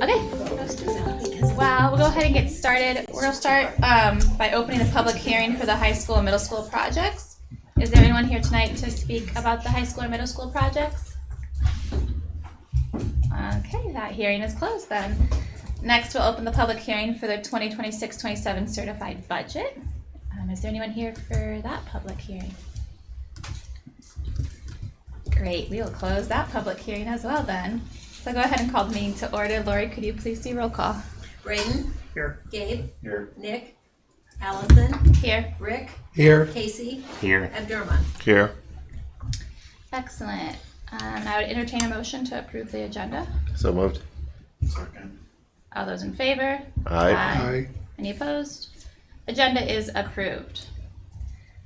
Okay. Well, we'll go ahead and get started. We're going to start by opening the public hearing for the high school and middle school projects. Is there anyone here tonight to speak about the high school or middle school projects? Okay, that hearing is closed then. Next, we'll open the public hearing for the 2026-27 certified budget. Is there anyone here for that public hearing? Great, we will close that public hearing as well then. So go ahead and call the meeting to order. Lori, could you please do roll call? Braden. Here. Gabe. Here. Nick. Allison. Here. Rick. Here. Casey. Here. Abdurrahman. Here. Excellent. I would entertain a motion to approve the agenda. So moved. Second. All those in favor? Aye. Any opposed? Agenda is approved.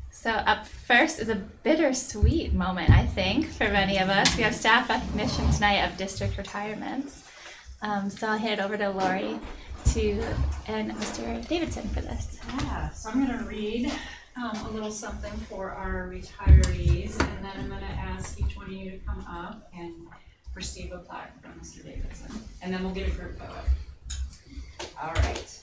So up first is a bittersweet moment, I think, for many of us. We have staff recognition tonight of district retirements. So I'll hand it over to Lori and Mr. Davidson for this. Yeah, so I'm going to read a little something for our retirees, and then I'm going to ask each one of you to come up and receive a plaque from Mr. Davidson, and then we'll get a group photo. All right.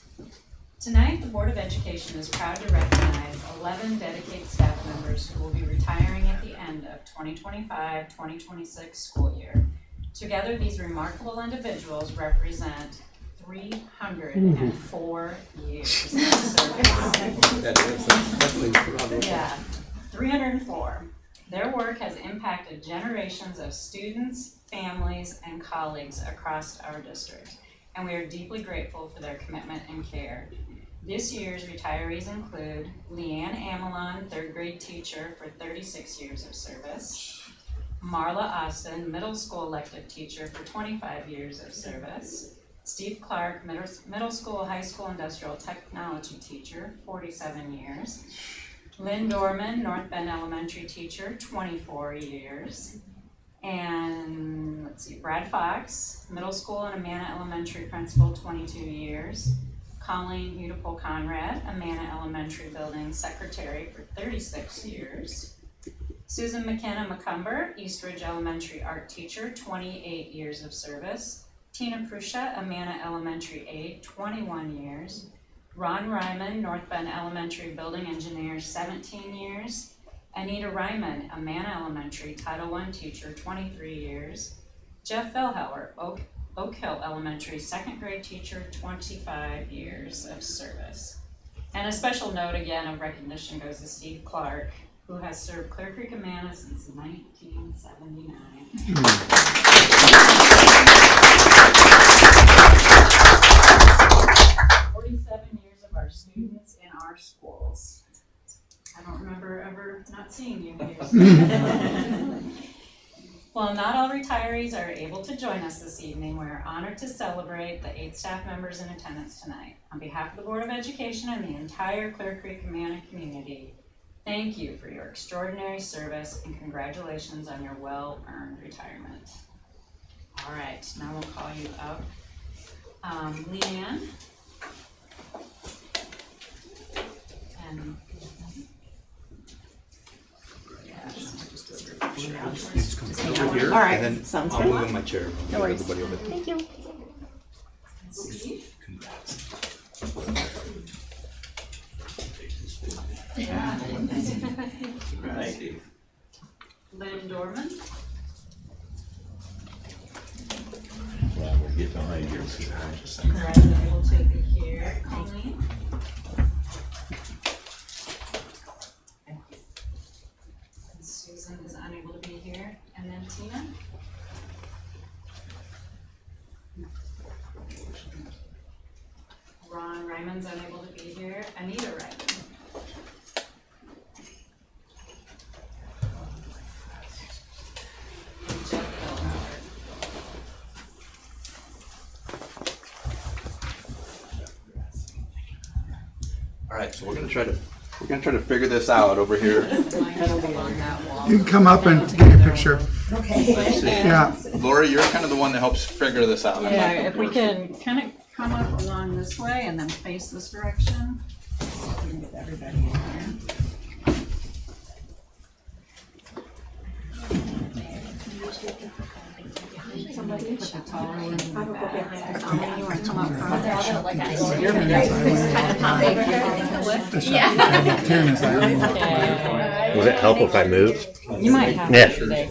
Tonight, the Board of Education is proud to recognize 11 dedicated staff members who will be retiring at the end of 2025-2026 school year. Together, these remarkable individuals represent 304 years of service. Yeah, 304. Their work has impacted generations of students, families, and colleagues across our district, and we are deeply grateful for their commitment and care. This year's retirees include Leanne Amelon, third grade teacher for 36 years of service. Marla Austin, middle school elective teacher for 25 years of service. Steve Clark, middle school, high school industrial technology teacher, 47 years. Lynn Dorman, North Bend elementary teacher, 24 years. And let's see, Brad Fox, middle school and Amana elementary principal, 22 years. Colleen Beautiful Conrad, Amana Elementary Building Secretary for 36 years. Susan McKenna McCumber, Eastridge Elementary Art Teacher, 28 years of service. Tina Prusha, Amana Elementary Aide, 21 years. Ron Ryman, North Bend Elementary Building Engineer, 17 years. Anita Ryman, Amana Elementary Title I Teacher, 23 years. Jeff Fellhauer, Oak Hill Elementary second grade teacher, 25 years of service. And a special note again of recognition goes to Steve Clark, who has served Clear Creek Amana since 1979. 47 years of our students in our schools. I don't remember ever not seeing you here. While not all retirees are able to join us this evening, we are honored to celebrate the 8 staff members in attendance tonight. On behalf of the Board of Education and the entire Clear Creek Amana community, thank you for your extraordinary service and congratulations on your well-earned retirement. All right, now we'll call you up. Leanne. And Over here, all right, and then sounds I'll good. move in my chair. No worries. Everybody over there. Thank you. Steve. Yeah. Congrats, Steve. Lynn Dorman. Well, we'll get behind you. Congrats, able to be here. Colleen. And Susan is unable to be here. And then Tina. Ron Ryman's unable to be here. Anita Ryman. And Jeff Bellhauer. All right, so we're gonna try to figure this out over here. That'll be on that wall. You can come up and get a picture. Let's see. Yeah. Lori, you're kind of the one that helps figure this out. Yeah, if we can kind of come up along this way and then face this direction. everybody in here. Somebody put the taller one in the back. You want to come up front? Would it help if I moved? You might have Yeah. to today.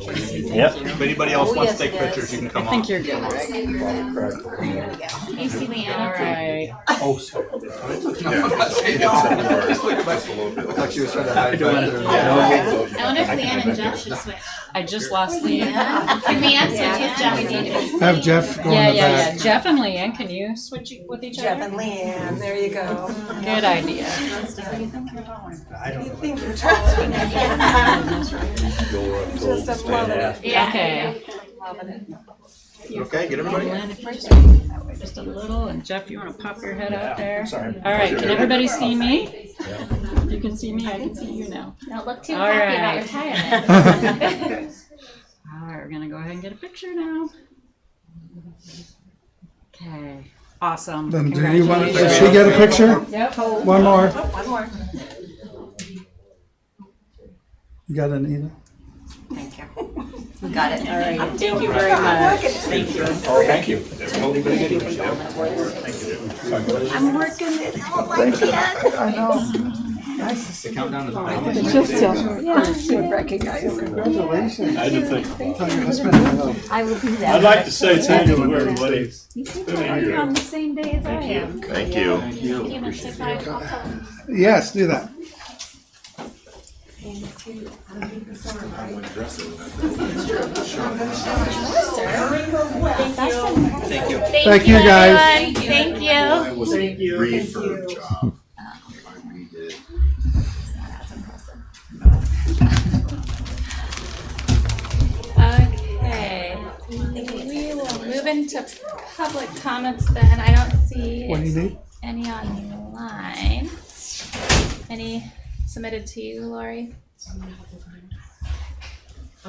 Yep. If anybody else wants to take pictures, you can come I think you're good. Can you see Leanna? All right. Oh, sorry. Just look at my. Looked like she was trying to hide back there. I wonder if Leanne and Jeff should switch. I just lost Leanne. Can Leanne switch with Jeff? Have Jeff go Yeah, in the yeah, back. yeah. Jeff and Leanne, can you switch with each Jeff other? and Leanne, there you go. Good idea. You think you're taller. Just I'm loving it. Yeah. Okay. Loving it. Okay, get everybody. Leanne, if you just go that way just a little, and Jeff, you want to pop your head out there? Sorry. All right, can everybody see me? You can see me, I can see you now. Don't look too All happy right. about retirement. All right, we're gonna go ahead and get a picture now. Okay, awesome. Then do you want, Congratulations. does she get a picture? Yep. One more. One more. You got Anita? Thank you. We got it. All right, thank you very much. Thank you. Oh, thank you. I'm working it out like that. I know. The countdown is on. Congratulations. I didn't think. Tell your husband hello. I will do I'd like to say thank you to everybody. You're on the same day as I am. Thank you. You must say bye. I'll tell them. Yes, do that. Thank you. Thank you, guys. Everyone. Thank you. Thank you. Refurb job. I redid. Okay. We will move into public comments then. I don't see What do you need? any online. Any submitted to you, Lori?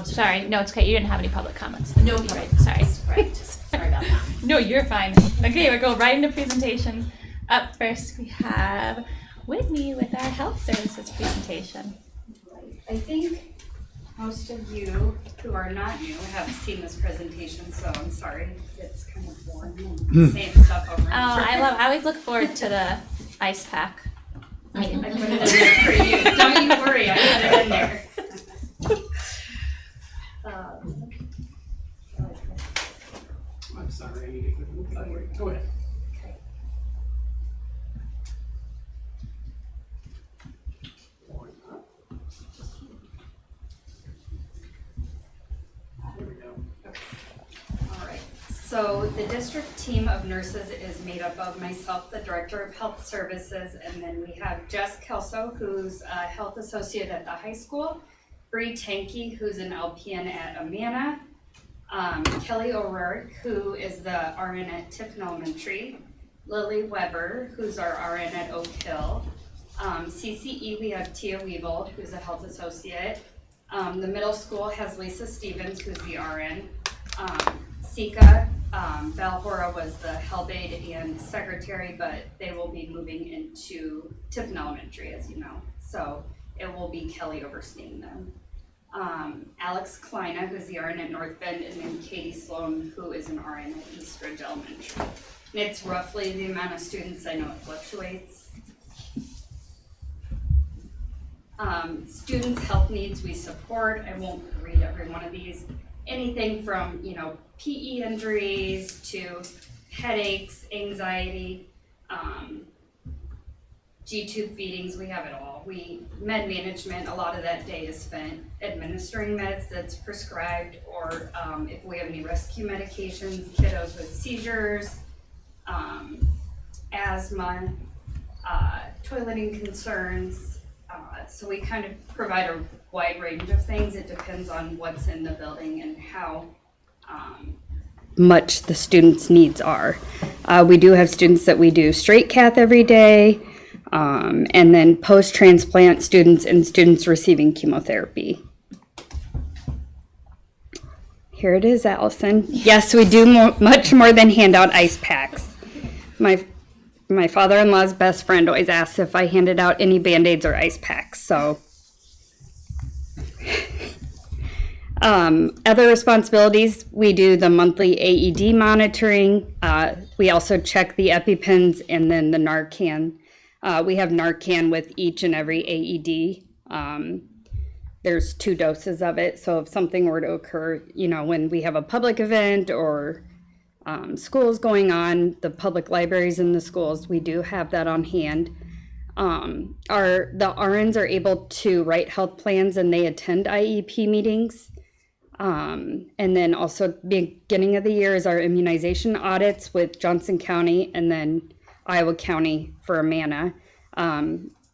Sorry, no, it's okay. You didn't have any public comments. No, right. Sorry. Sorry about that. No, you're fine. Okay, we'll go right into presentations. Up first, we have Whitney with our health services presentation. I think most of you who are not new have seen this presentation, so I'm sorry, it's kind of boring, same stuff over and over. I always look forward to the ice pack. I put it in there for you, don't you worry, I put it in there. I'm sorry, I need to go ahead. There we go. All right, so the district team of nurses is made up of myself, the Director of Health Services, and then we have Jess Kelso, who's a health associate at the high school, Bree Tanky, who's an LPN at Amana, Kelly O'Rourke, who is the RN at Tiffin Elementary, Lily Weber, who's our RN at Oak Hill, CCE, we have Tia Weebold, who's a health associate. The middle school has Lisa Stevens, who's the RN. Sika, Val Hora was the health aide and secretary, but they will be moving into Tiffin Elementary, as you know. So it will be Kelly overseeing them. Alex Kleina, who's the RN at North Bend, and then Katie Sloan, who is an RN at East Ridge Elementary. And it's roughly the amount of students, I know it fluctuates. Students' health needs we support. I won't read every one of these. Anything from, PE injuries to headaches, anxiety, G-tube feedings, we have it all. Med management, a lot of that day is spent administering meds that's prescribed, or if we have any rescue medications, kiddos with seizures, asthma, toileting concerns. So we kind of provide a wide range of things. It depends on what's in the building and how much the students' needs are. We do have students that we do straight cath every day, and then post-transplant students and students receiving chemotherapy. Here it is, Allison. Yes, we do much more than hand out ice packs. My my father-in-law's best friend always asks if I handed out any Band-Aids or ice packs, so. Other responsibilities, we do the monthly AED monitoring. We also check the EpiPens and then the Narcan. We have Narcan with each and every AED. There's 2 doses of it, so if something were to occur, you know, when we have a public event or schools going on, the public libraries in the schools, we do have that on hand. The RNs are able to write health plans and they attend IEP meetings. And then also beginning of the year is our immunization audits with Johnson County and then Iowa County for Amana.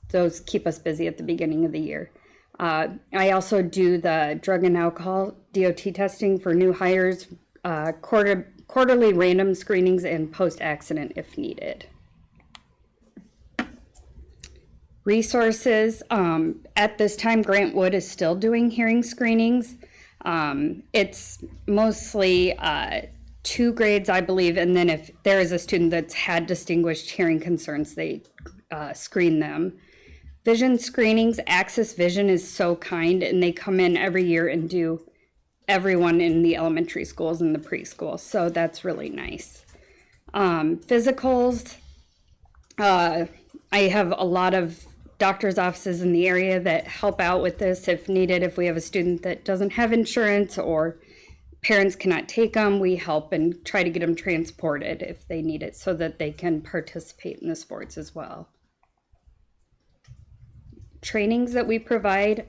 Those keep us busy at the beginning of the year. I also do the drug and alcohol DOT testing for new hires, quarterly random screenings and post-accident if needed. Resources, at this time, Grant Wood is still doing hearing screenings. It's mostly 2 grades, I believe, and then if there is a student that's had distinguished hearing concerns, they screen them. Vision screenings, Access Vision is so kind, and they come in every year and do everyone in the elementary schools and the preschool, so that's really nice. Physicals, I have a lot of doctor's offices in the area that help out with this if needed. If we have a student that doesn't have insurance or parents cannot take them, we help and try to get them transported if they need it so that they can participate in the sports as well. Trainings that we provide,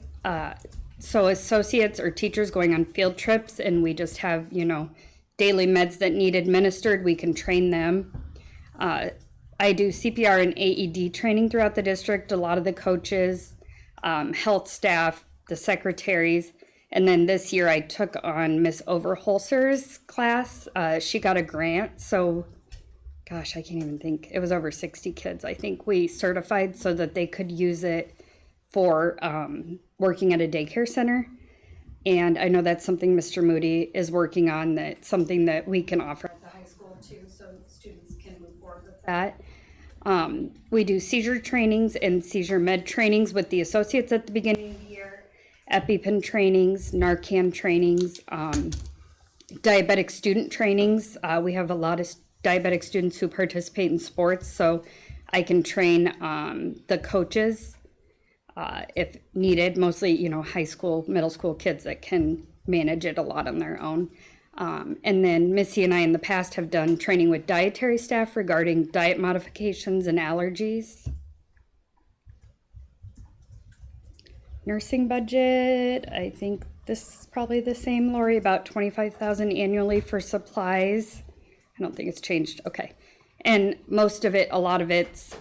so associates or teachers going on field trips and we just have, you know, daily meds that need administered, we can train them. I do CPR and AED training throughout the district, a lot of the coaches, health staff, the secretaries, and then this year I took on Miss Overholser's class. She got a grant, so gosh, I can't even think. It was over 60 kids, I think, we certified so that they could use it for working at a daycare center. And I know that's something Mr. Moody is working on, that's something that we can offer at the high school too, so students can move forward with that. We do seizure trainings and seizure med trainings with the associates at the beginning of the year, EpiPen trainings, Narcan trainings, diabetic student trainings. We have a lot of diabetic students who participate in sports, so I can train the coaches if needed, mostly, you know, high school, middle school kids that can manage it a lot on their own. And then Missy and I in the past have done training with dietary staff regarding diet modifications and allergies. Nursing budget, I think this is probably the same, Lori, about $25,000 annually for supplies. I don't think it's changed, okay. And most of it, a lot of it's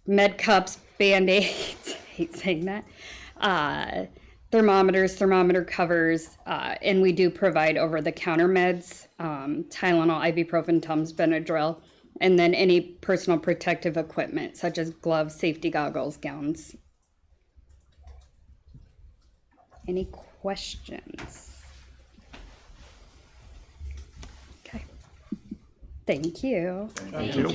med cups, Band-Aids, I hate saying that, thermometers, thermometer covers, and we do provide over-the-counter meds, Tylenol, ibuprofen, Tums, Benadryl, and then any personal protective equipment such as gloves, safety goggles, gowns. Any questions? Okay. Thank you. Thank you.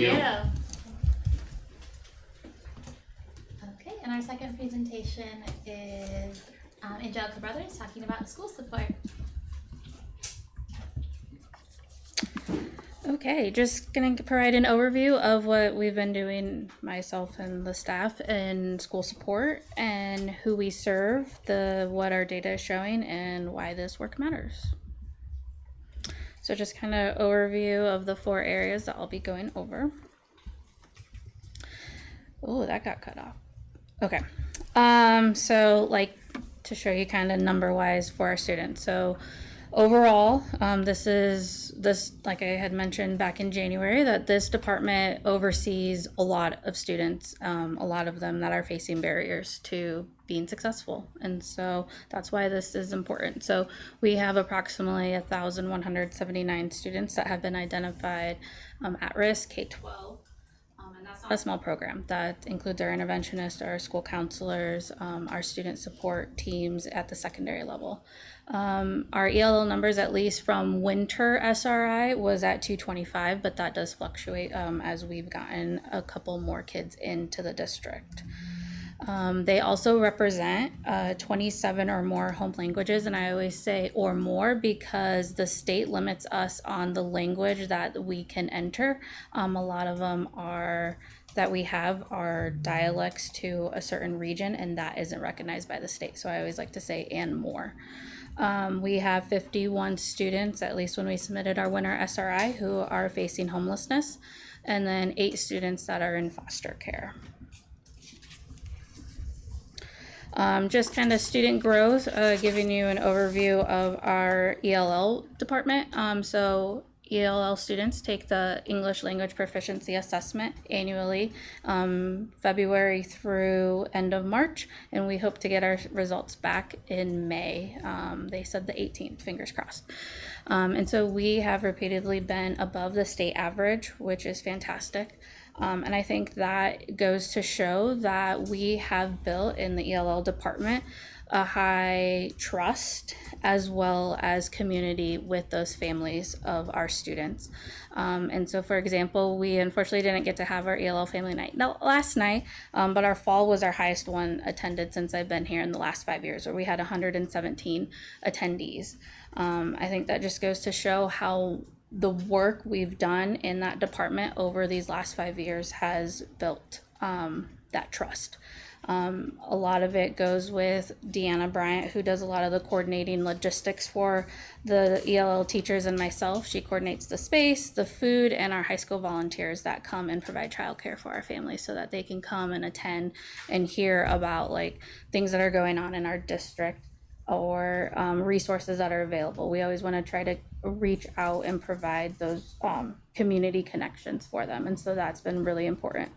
Okay, and our second presentation is Angelica Brothers talking about school support. Okay, just gonna provide an overview of what we've been doing, myself and the staff in school support and who we serve, what our data is showing and why this work matters. So just kind of overview of the 4 areas that I'll be going over. Oh, that got cut off. Okay, so like to show you kind of number wise for our students. So overall, this like I had mentioned back in January, that this department oversees a lot of students, a lot of them that are facing barriers to being successful. And so that's why this is important. So we have approximately 1,179 students that have been identified at risk, K-12. And a small program that includes our interventionists, our school counselors, our student support teams at the secondary level. Our ELL numbers, at least from winter SRI, was at 225, but that does fluctuate as we've gotten a couple more kids into the district. They also represent 27 or more home languages, and I always say or more because the state limits us on the language that we can enter. A lot of them that we have are dialects to a certain region, and that isn't recognized by the state. So I always like to say and more. We have 51 students, at least when we submitted our winter SRI, who are facing homelessness, and then 8 students that are in foster care. Just kind of student growth, giving you an overview of our ELL department. So ELL students take the English Language Proficiency Assessment annually, February through end of March, and we hope to get our results back in May. They said the 18th, fingers crossed. And so we have repeatedly been above the state average, which is fantastic. And I think that goes to show that we have built in the ELL department a high trust as well as community with those families of our students. And so, for example, we unfortunately didn't get to have our ELL family night last night, but our fall was our highest one attended since I've been here in the last 5 years, where we had 117 attendees. I think that just goes to show how the work we've done in that department over these last 5 years has built that trust. A lot of it goes with Deanna Bryant, who does a lot of the coordinating logistics for the ELL teachers and myself. She coordinates the space, the food, and our high school volunteers that come and provide childcare for our families so that they can come and attend and hear about like things that are going on in our district or resources that are available. We always want to try to reach out and provide those community connections for them. And so that's been really important.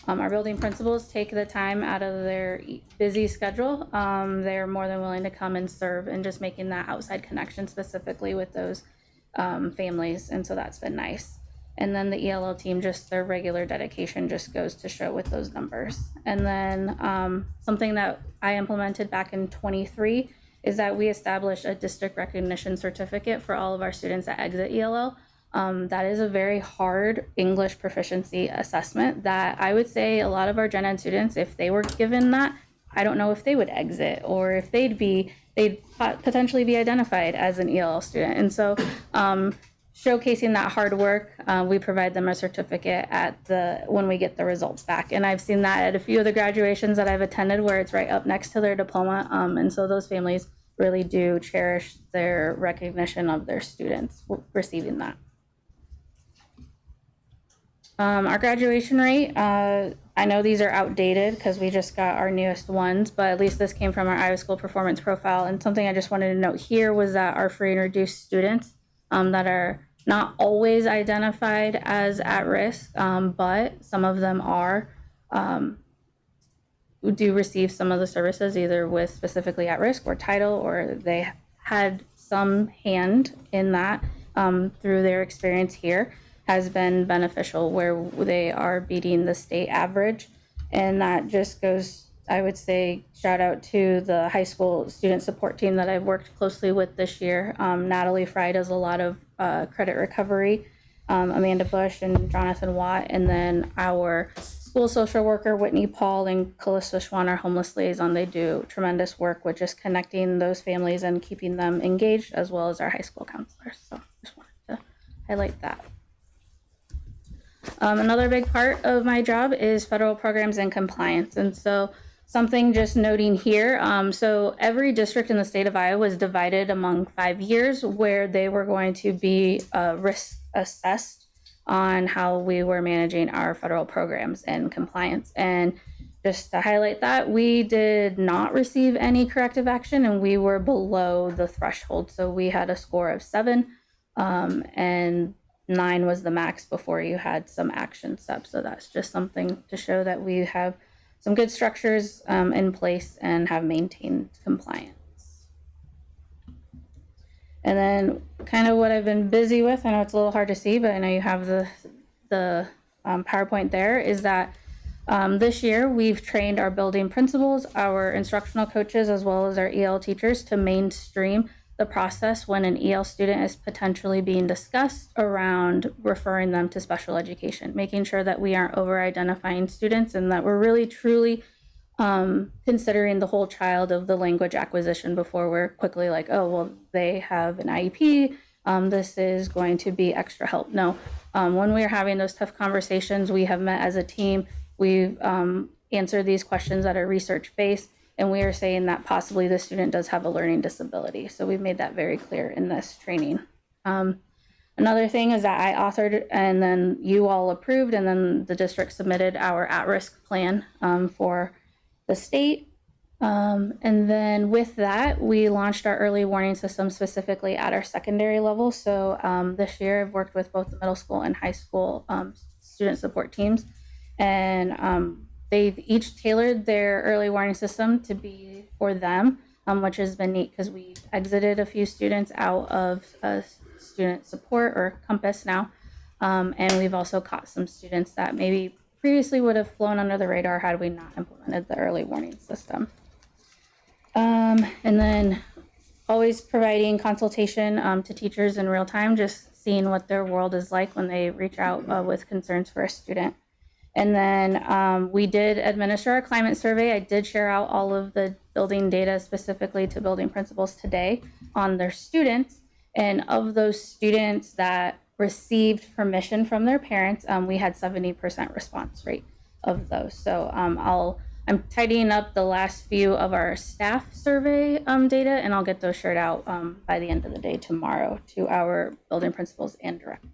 Our building principals take the time out of their busy schedule. They're more than willing to come and serve and just making that outside connection specifically with those families. And so that's been nice. And then the ELL team, just their regular dedication just goes to show with those numbers. And then something that I implemented back in 23 is that we established a district recognition certificate for all of our students that exit ELL. That is a very hard English proficiency assessment that I would say a lot of our gen ed students, if they were given that, I don't know if they would exit or if they'd potentially be identified as an ELL student. And so showcasing that hard work, we provide them a certificate when we get the results back. And I've seen that at a few of the graduations that I've attended where it's right up next to their diploma. And so those families really do cherish their recognition of their students receiving that. Our graduation rate, I know these are outdated because we just got our newest ones, but at least this came from our Iowa School Performance Profile. And something I just wanted to note here was that our free and reduced students that are not always identified as at risk, but some of them are, do receive some of the services either with specifically at risk or title, or they had some hand in that through their experience here, has been beneficial where they are beating the state average. And that just goes, I would say, shout out to the high school student support team that I've worked closely with this year. Natalie Fry does a lot of credit recovery, Amanda Bush and Jonathan Watt, and then our school social worker, Whitney Paul, and Callista Schwan, our homeless liaison. They do tremendous work with just connecting those families and keeping them engaged, as well as our high school counselors. So just wanted to highlight that. Another big part of my job is federal programs and compliance. And so something just noting here, so every district in the state of Iowa was divided among 5 years where they were going to be risk assessed on how we were managing our federal programs and compliance. And just to highlight that, we did not receive any corrective action and we were below the threshold. So we had a score of 7 and 9 was the max before you had some action steps. So that's just something to show that we have some good structures in place and have maintained compliance. And then kind of what I've been busy with, I know it's a little hard to see, but I know you have the PowerPoint there is that this year we've trained our building principals, our instructional coaches, as well as our EL teachers to mainstream the process when an EL student is potentially being discussed around referring them to special education, making sure that we aren't over-identifying students and that we're really truly considering the whole child of the language acquisition before we're quickly like, oh, well, they have an IEP, this is going to be extra help. No, when we're having those tough conversations, we have met as a team, we've answered these questions that are research-based, and we are saying that possibly the student does have a learning disability. So we've made that very clear in this training. Another thing is that I authored and then you all approved and then the district submitted our at-risk plan for the state. And then with that, we launched our early warning system specifically at our secondary level. So this year I've worked with both the middle school and high school student support teams. And they've each tailored their early warning system to be for them, which has been neat because we exited a few students out of student support or Compass now. And we've also caught some students that maybe previously would have flown under the radar had we not implemented the early warning system. And then always providing consultation to teachers in real time, just seeing what their world is like when they reach out with concerns for a student. And then we did administer a climate survey. I did share out all of the building data specifically to building principals today on their students. And of those students that received permission from their parents, we had 70% response rate of those. So I'm tidying up the last few of our staff survey data, and I'll get those shared out by the end of the day tomorrow to our building principals and directors.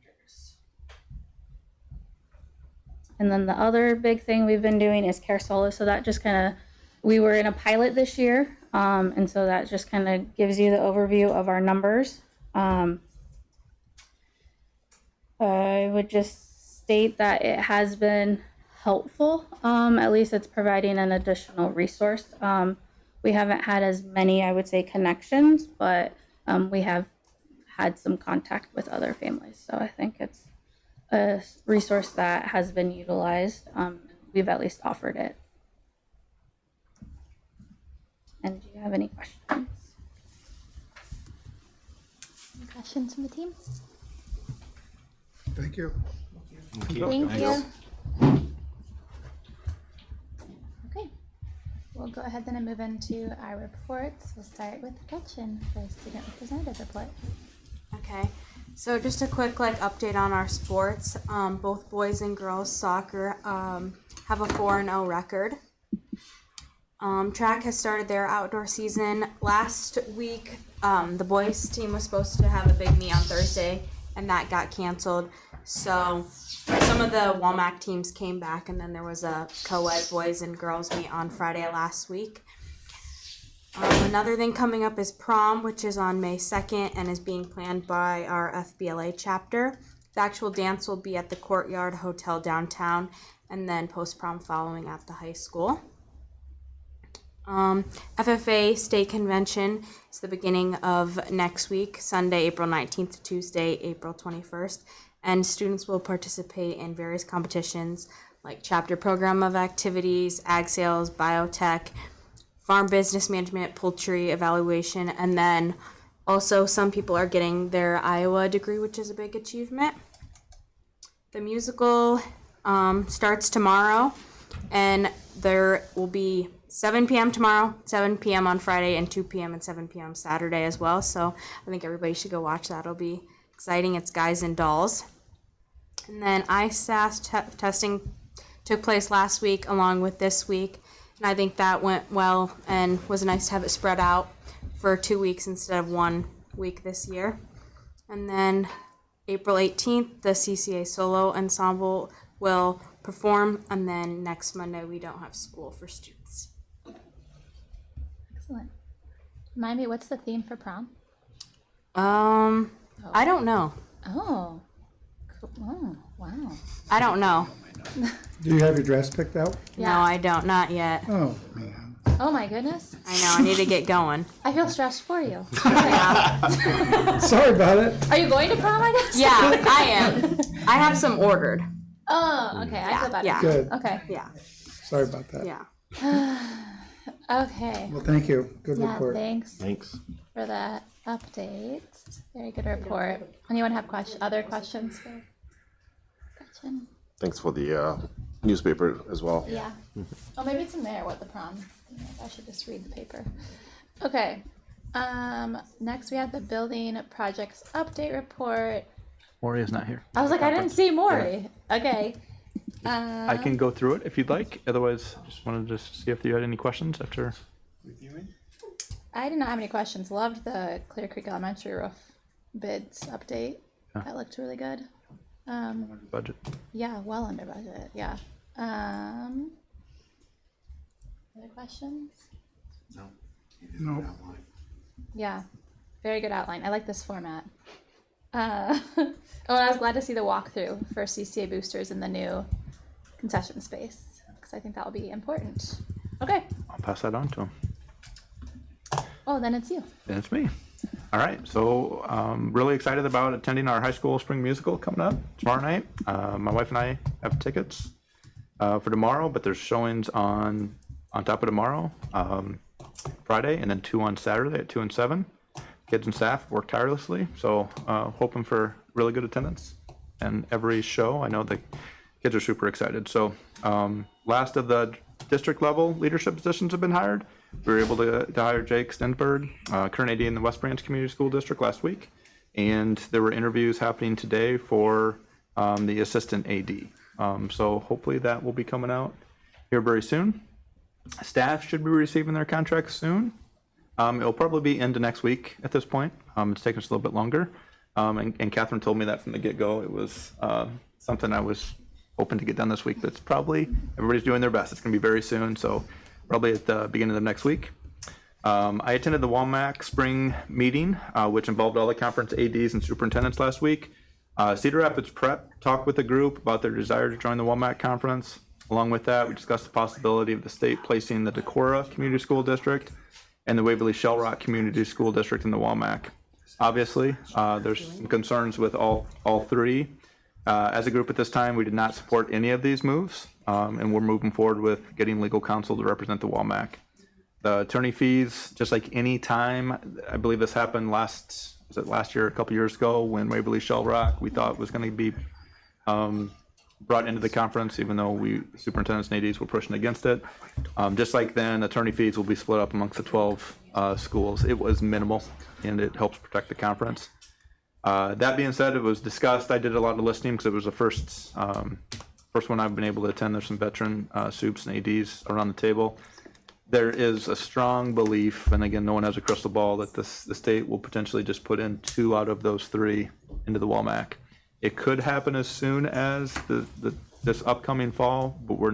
And then the other big thing we've been doing is Care Solo. So that just kind of, we were in a pilot this year. And so that just kind of gives you the overview of our numbers. I would just state that it has been helpful. At least it's providing an additional resource. We haven't had as many, I would say, connections, but we have had some contact with other families. So I think it's a resource that has been utilized. We've at least offered it. And do you have any questions? Any questions from the team? Thank you. Thank you. Okay, we'll go ahead then and move into our reports. We'll start with Gretchen for student representative report. Okay, so just a quick update on our sports. Both boys and girls soccer have a 4-0 record. Track has started their outdoor season. Last week, the boys team was supposed to have a big meet on Thursday, and that got canceled. So some of the WAMAC teams came back, and then there was a co-ed boys and girls meet on Friday last week. Another thing coming up is prom, which is on May 2nd and is being planned by our FBLA chapter. The actual dance will be at the Courtyard Hotel downtown, and then post-prom following at the high school. FFA State Convention is the beginning of next week, Sunday, April 19th to Tuesday, April 21st. And students will participate in various competitions like chapter program of activities, ag sales, biotech, farm business management, poultry evaluation, and then also some people are getting their Iowa degree, which is a big achievement. The musical starts tomorrow, and there will be 7 p.m. tomorrow, 7 p.m. on Friday, and 2 p.m. and 7 p.m. Saturday as well. So I think everybody should go watch that. It'll be exciting. It's Guys and Dolls. And then ISAS testing took place last week along with this week. And I think that went well and was nice to have it spread out for 2 weeks instead of 1 week this year. And then April 18th, the CCA solo ensemble will perform. And then next Monday, we don't have school for students. Excellent. Remind me, what's the theme for prom? I don't know. Oh, cool. Oh, wow. I don't know. Do you have your dress picked out? No, I don't. Not yet. Oh, man. Oh my goodness. I know. I need to get going. I feel stressed for you. Yeah. Sorry about it. Are you going to prom, I guess? Yeah, I am. I have some ordered. Oh, okay. I feel better. Yeah. Good. Okay. Yeah. Sorry about that. Yeah. Okay. Well, thank you. Good Yeah, report. thanks Thanks. for that update. Very good report. Anyone have other questions for Gretchen? Thanks for the newspaper as well. Yeah. Oh, maybe it's in there what the prom thing is. I should just read the paper. Okay. Next we have the building projects update report. Maury is not here. I was like, I didn't see Maury. Okay. I can go through it if you'd like. Otherwise, I just wanted to see if you had any questions after reviewing. I did not have any questions. Loved the Clear Creek Elementary roof bids update. Yeah. That looked really good. Budget. Yeah, well under budget. Yeah. Other questions? No. Yeah, very good outline. I like this format. Oh, and I was glad to see the walkthrough for CCA boosters in the new concession space because I think that will be important. Okay. I'll pass that on to him. Oh, then it's you. Then it's me. All right. So really excited about attending our high school spring musical coming up tomorrow night. My wife and I have tickets for tomorrow, but there's showings on top of tomorrow, Friday, and then 2 on Saturday at 2 and 7. Kids and staff work tirelessly, so hoping for really good attendance. And every show, I know the kids are super excited. So last of the district level leadership positions have been hired. We were able to hire Jake Stenberg, current AD in the West Branch Community School District last week. And there were interviews happening today for the assistant AD. So hopefully that will be coming out here very soon. Staff should be receiving their contracts soon. It'll probably be into next week at this point. It's taken us a little bit longer. And Catherine told me that from the get-go. It was something I was hoping to get done this week, but it's probably, everybody's doing their best. It's going to be very soon, so probably at the beginning of next week. I attended the WAMAC spring meeting, which involved all the conference ADs and superintendents last week. Cedar Rapids Prep talked with the group about their desire to join the WAMAC conference. Along with that, we discussed the possibility of the state placing the Decorah Community School District and the Waverly Shell Rock Community School District in the WAMAC. Obviously, there's some concerns with all three. As a group at this time, we did not support any of these moves, and we're moving forward with getting legal counsel to represent the WAMAC. The attorney fees, just like any time, I believe this happened last year, a couple years ago, when Waverly Shell Rock, we thought was going to be brought into the conference, even though superintendents and ADs were pushing against it. Just like then, attorney fees will be split up amongst the 12 schools. It was minimal, and it helps protect the conference. That being said, it was discussed. I did a lot of listening because it was the first one I've been able to attend. There's some veteran soups and ADs around the table. There is a strong belief, and again, no one has a crystal ball, that the state will potentially just put in 2 out of those 3 into the WAMAC. It could happen as soon as this upcoming fall, but we're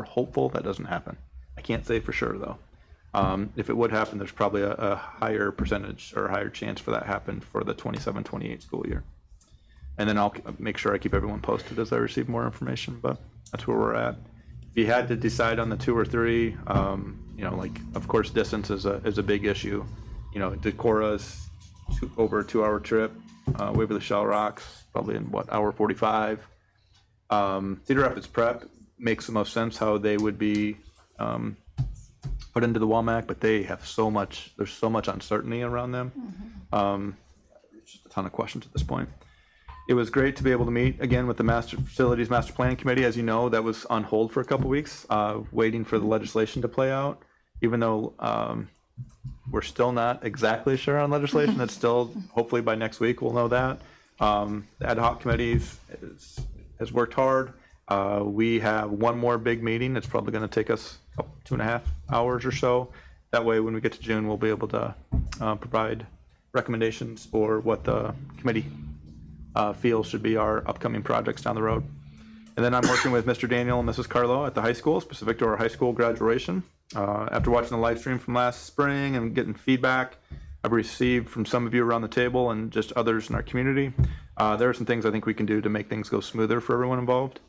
hopeful that doesn't happen. I can't say for sure though. If it would happen, there's probably a higher percentage or a higher chance for that happen for the 27-28 school year. And then I'll make sure I keep everyone posted as I receive more information, but that's where we're at. If you had to decide on the 2 or 3, like, of course, distance is a big issue. Decorah is over a 2-hour trip. Waverly Shell Rocks, probably in hour 45. Cedar Rapids Prep makes the most sense how they would be put into the WAMAC, but they have there's so much uncertainty around them. There's just a ton of questions at this point. It was great to be able to meet again with the Facilities Master Planning Committee. As you know, that was on hold for a couple weeks, waiting for the legislation to play out, even though we're still not exactly sure on legislation. That's still, hopefully by next week, we'll know that. The ad hoc committee has worked hard. We have one more big meeting. It's probably going to take us 2.5 hours or so. That way, when we get to June, we'll be able to provide recommendations for what the committee feels should be our upcoming projects down the road. And then I'm working with Mr. Daniel and Mrs. Carlo at the high school, specific to our high school graduation. After watching the live stream from last spring and getting feedback I've received from some of you around the table and just others in our community, there are some things I think we can do to make things go smoother for everyone involved.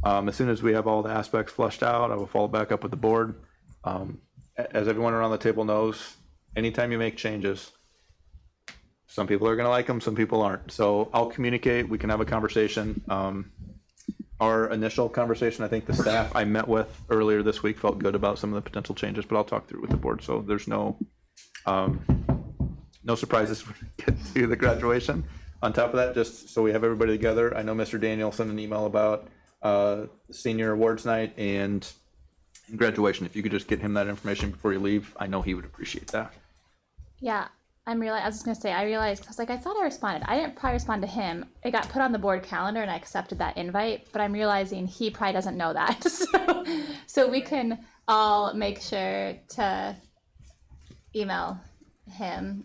As soon as we have all the aspects fleshed out, I will follow back up with the board. As everyone around the table knows, anytime you make changes, Some people are gonna like them, some people aren't. So I'll communicate, we can have a conversation. Our initial conversation, I think the staff I met with earlier this week felt good about some of the potential changes, but I'll talk through with the board. So there's no surprises when we get to the graduation. On top of that, just so we have everybody together, I know Mr. Daniel sent an email about senior awards night and graduation. If you could just get him that information before you leave, I know he would appreciate that. Yeah, I was just gonna say, I realized, I was like, I thought I responded. I didn't probably respond to him. It got put on the board calendar and I accepted that invite, but I'm realizing he probably doesn't know that. So we can all make sure to email him,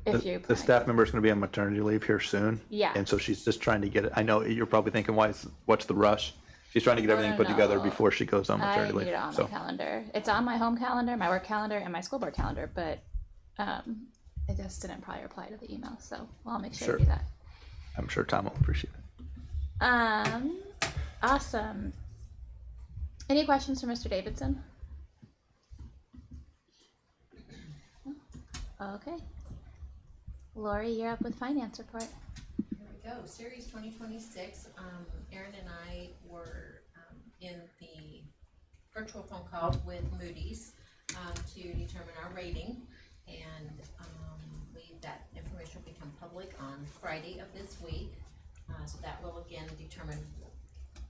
if you're The staff member is going to be on maternity leave here soon. Yeah. And so she's just trying to get it. I know you're probably thinking, what's the rush? She's trying to get everything put together before she goes on maternity I leave. need it on So my calendar. It's on my home calendar, my work calendar, and my school board calendar, but it just didn't probably reply to the email, so I'll make sure Sure. to do that. I'm sure Tom will appreciate it. Awesome. Any questions for Mr. Davidson? Okay. Lori, you're up with finance report. Here we go. Series 2026. Erin and I were in the virtual phone call with Moody's to determine our rating, and that information will become public on Friday of this week. So that will again determine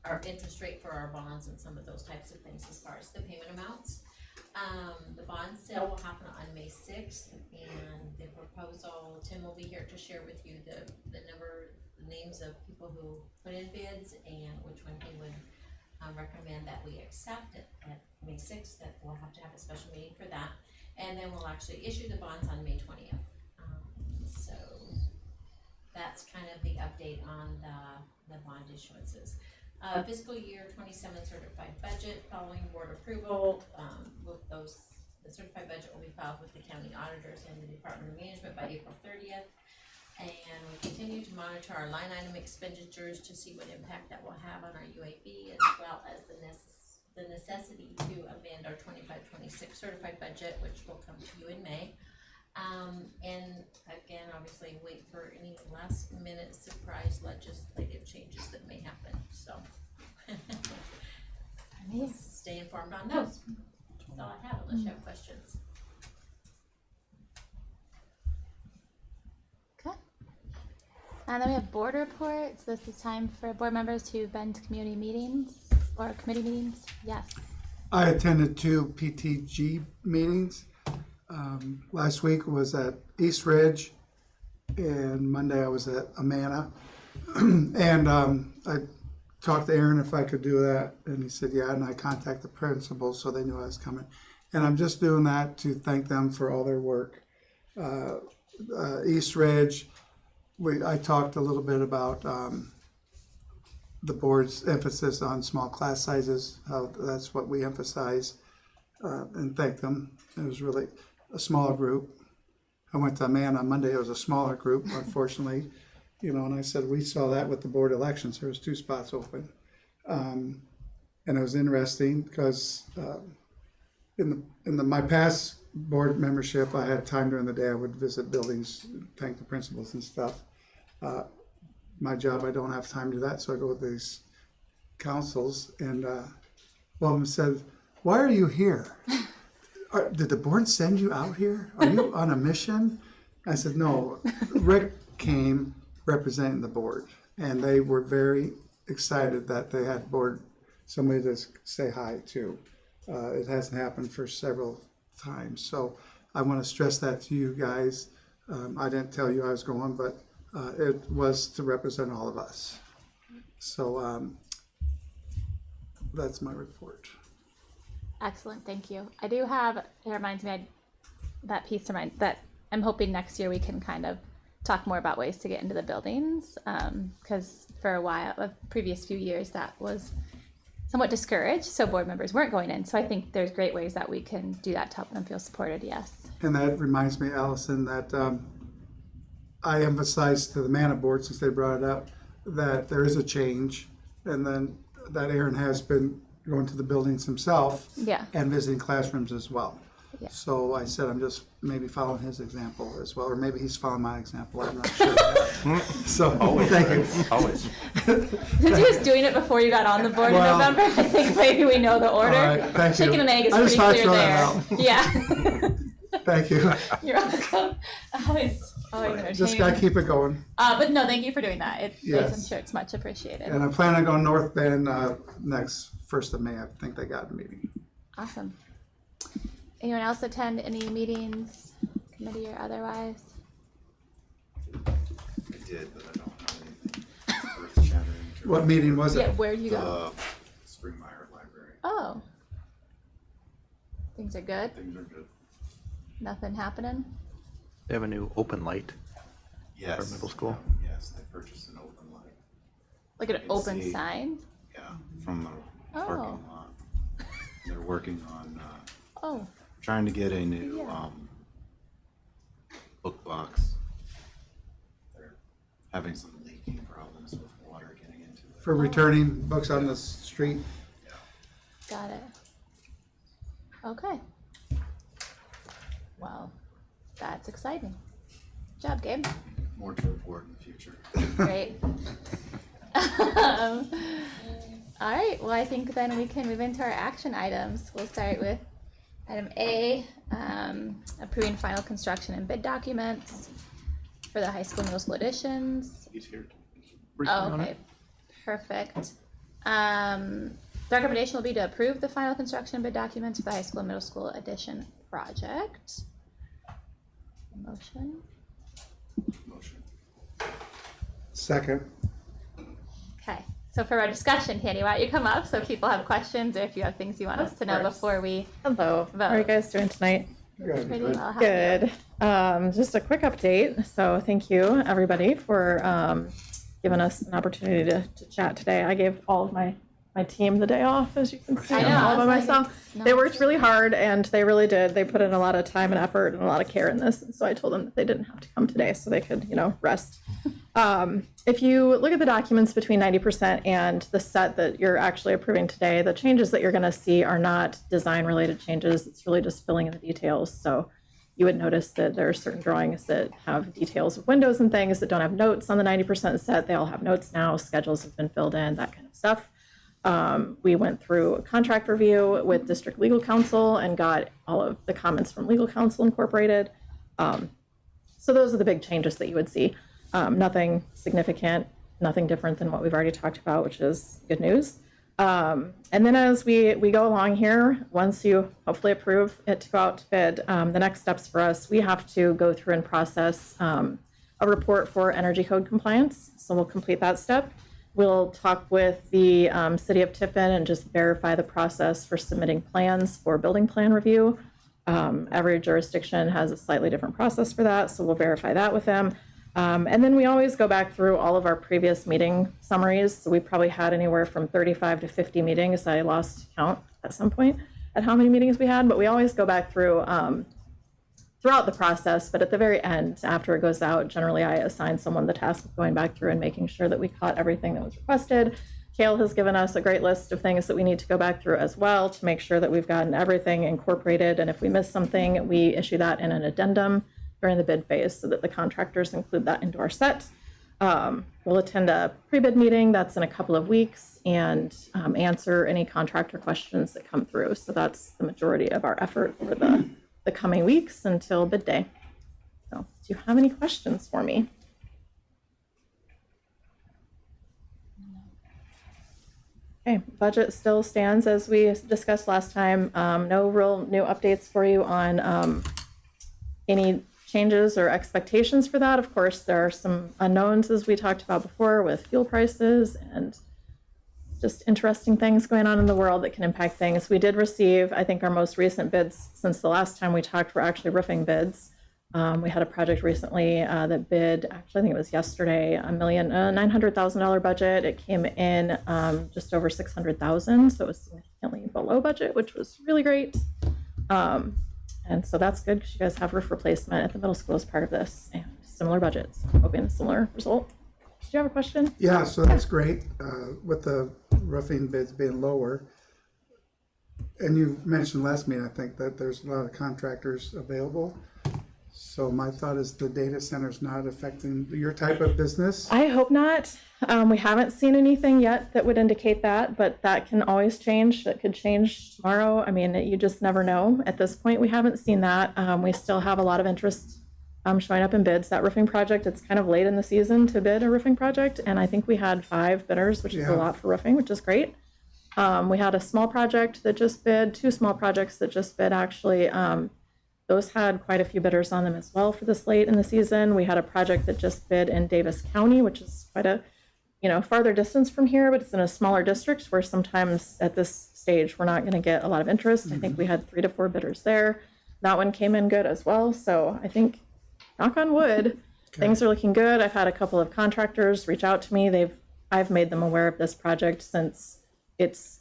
our interest rate for our bonds and some of those types of things as far as the payment amounts. The bond sale will happen on May 6th, and the proposal, Tim will be here to share with you the names of people who put in bids and which one he would recommend that we accept at May 6th. That we'll have to have a special meeting for that, and then we'll actually issue the bonds on May 20th. So that's kind of the update on the bond issuances. Fiscal year 27 certified budget following board approval. The certified budget will be filed with the county auditors and the Department of Management by April 30th. And we continue to monitor our line item expenditures to see what impact that will have on our UAB, as well as the necessity to amend our 25-26 certified budget, which will come to you in May. And again, obviously wait for any last minute surprise legislative changes that may happen, so. Stay informed on those. That's all I have, unless you have questions. Okay. And then we have board reports. This is time for board members who've been to community meetings or committee meetings. Yes. I attended 2 PTG meetings. Last week was at East Ridge, and Monday I was at Amana. And I talked to Aaron if I could do that, and he said yeah, and I contacted the principals so they knew I was coming. And I'm just doing that to thank them for all their work. East Ridge, I talked a little bit about the board's emphasis on small class sizes, how that's what we emphasize, and thank them. It was really a small group. I went to Amana on Monday, it was a smaller group, unfortunately, and I said, we saw that with the board elections, there was 2 spots open. And it was interesting because in my past board membership, I had time during the day, I would visit buildings, thank the principals and stuff. My job, I don't have time to do that, so I go with these councils, and one of them said, why are you here? Did the board send you out here? Are you on a mission? I said, no, Rick came representing the board, and they were very excited that they had somebody to say hi to. It hasn't happened for several times, so I want to stress that to you guys. I didn't tell you I was going, but it was to represent all of us. So that's my report. Excellent, thank you. I do have, it reminds me, that piece to mind that I'm hoping next year we can kind of talk more about ways to get into the buildings, because for a while, the previous few years, that was somewhat discouraged, so board members weren't going in. So I think there's great ways that we can do that to help them feel supported, yes. And that reminds me, Allison, that I emphasized to the Amana board, since they brought it up, that there is a change, and then that Aaron has been going to the buildings himself, Yeah. and visiting classrooms as well. Yeah. So I said, I'm just maybe following his example as well, or maybe he's following my example, I'm not sure. So, thank you. Always. Since he was doing it before you got on the board Well, in November, I think maybe we know the order. All right, thank you. Chicken and egg is I just pretty thought clear I'd throw there. that Yeah. Thank you. You're welcome. Always entertaining. Just gotta keep it going. But no, thank you for doing that. Yes. I'm sure it's much appreciated. And I'm planning on going North Bend next 1st of May. I think they got a meeting. Awesome. Anyone else attend any meetings, committee or otherwise? I did, but I don't have anything earth-shattering. What meeting was it? Yeah, where'd you go? The Springmeyer Library. Oh. Things are good? Things are good. Nothing happening? They have a new open light Yes. for middle school. Yes, they purchased an open light. Like an You can open see- sign? Yeah, from the Oh. parking lot. They're working on Oh. trying to get a new Yeah. book box. They're having some leaking problems with water getting into it. For returning books on the street. Got it. Okay. Well, that's exciting. Good job, Gabe. More to report in the future. Great. All right, well, I think then we can move into our action items. We'll start with item A, approving final construction and bid documents for the high school, middle school additions. He's here. Oh, okay, perfect. The recommendation will be to approve the final construction and bid documents for the high school and middle school addition project. Motion. Motion. Second. Okay, so for our discussion, Candy, why don't you come up so if people have questions or if you have things you want us to know before we Hello. vote. How are you guys doing tonight? Pretty well, how are you? Good. Just a quick update. So thank you, everybody, for giving us an opportunity to chat today. I gave all of my team the day off, as you can see. I know, I'm all I by was like, myself. it's They worked really hard, and they really did. They put in a lot of time and effort and a lot of care in this. And so I told them that they didn't have to come today, so they could, rest. If you look at the documents between 90% and the set that you're actually approving today, the changes that you're going to see are not design-related changes. It's really just filling in the details. So you would notice that there are certain drawings that have details of windows and things that don't have notes on the 90% set. They all have notes now. Schedules have been filled in, that kind of stuff. We went through a contract review with district legal counsel and got all of the comments from legal counsel incorporated. So those are the big changes that you would see. Nothing significant, nothing different than what we've already talked about, which is good news. And then as we go along here, once you hopefully approve it to go out to bid, the next steps for us, we have to go through and process a report for energy code compliance. So we'll complete that step. We'll talk with the city of Tiffin and just verify the process for submitting plans for building plan review. Every jurisdiction has a slightly different process for that, so we'll verify that with them. And then we always go back through all of our previous meeting summaries. So we probably had anywhere from 35 to 50 meetings. I lost count at some point at how many meetings we had, but we always go back through throughout the process. But at the very end, after it goes out, generally I assign someone the task of going back through and making sure that we caught everything that was requested. Kale has given us a great list of things that we need to go back through as well to make sure that we've gotten everything incorporated. And if we miss something, we issue that in an addendum during the bid phase so that the contractors include that into our set. We'll attend a pre-bid meeting that's in a couple of weeks and answer any contractor questions that come through. So that's the majority of our effort for the coming weeks until bid day. So do you have any questions for me? Okay, budget still stands as we discussed last time. No real new updates for you on any changes or expectations for that. Of course, there are some unknowns, as we talked about before, with fuel prices and just interesting things going on in the world that can impact things. We did receive, I think, our most recent bids since the last time we talked were actually roofing bids. We had a project recently that bid, actually, I think it was yesterday, $900,000 budget. It came in just over $600,000, so it was significantly below budget, which was really great. And so that's good because you guys have roof replacement at the middle school as part of this and similar budgets, hoping a similar result. Did you have a question? Yeah, so that's great. With the roofing bids being lower, and you mentioned last meeting, I think, that there's a lot of contractors available. So my thought is the data center's not affecting your type of business. I hope not. We haven't seen anything yet that would indicate that, but that can always change. That could change tomorrow. I mean, you just never know. At this point, we haven't seen that. We still have a lot of interest showing up in bids. That roofing project, it's kind of late in the season to bid a roofing project, and I think we had 5 bidders, which is a lot for roofing, which is great. We had a small project that just bid, 2 small projects that just bid actually. Those had quite a few bidders on them as well for this late in the season. We had a project that just bid in Davis County, which is quite a, farther distance from here, but it's in a smaller district where sometimes at this stage, we're not going to get a lot of interest. I think we had 3 to 4 bidders there. That one came in good as well. So I think, knock on wood, things are looking good. I've had a couple of contractors reach out to me. I've made them aware of this project since its,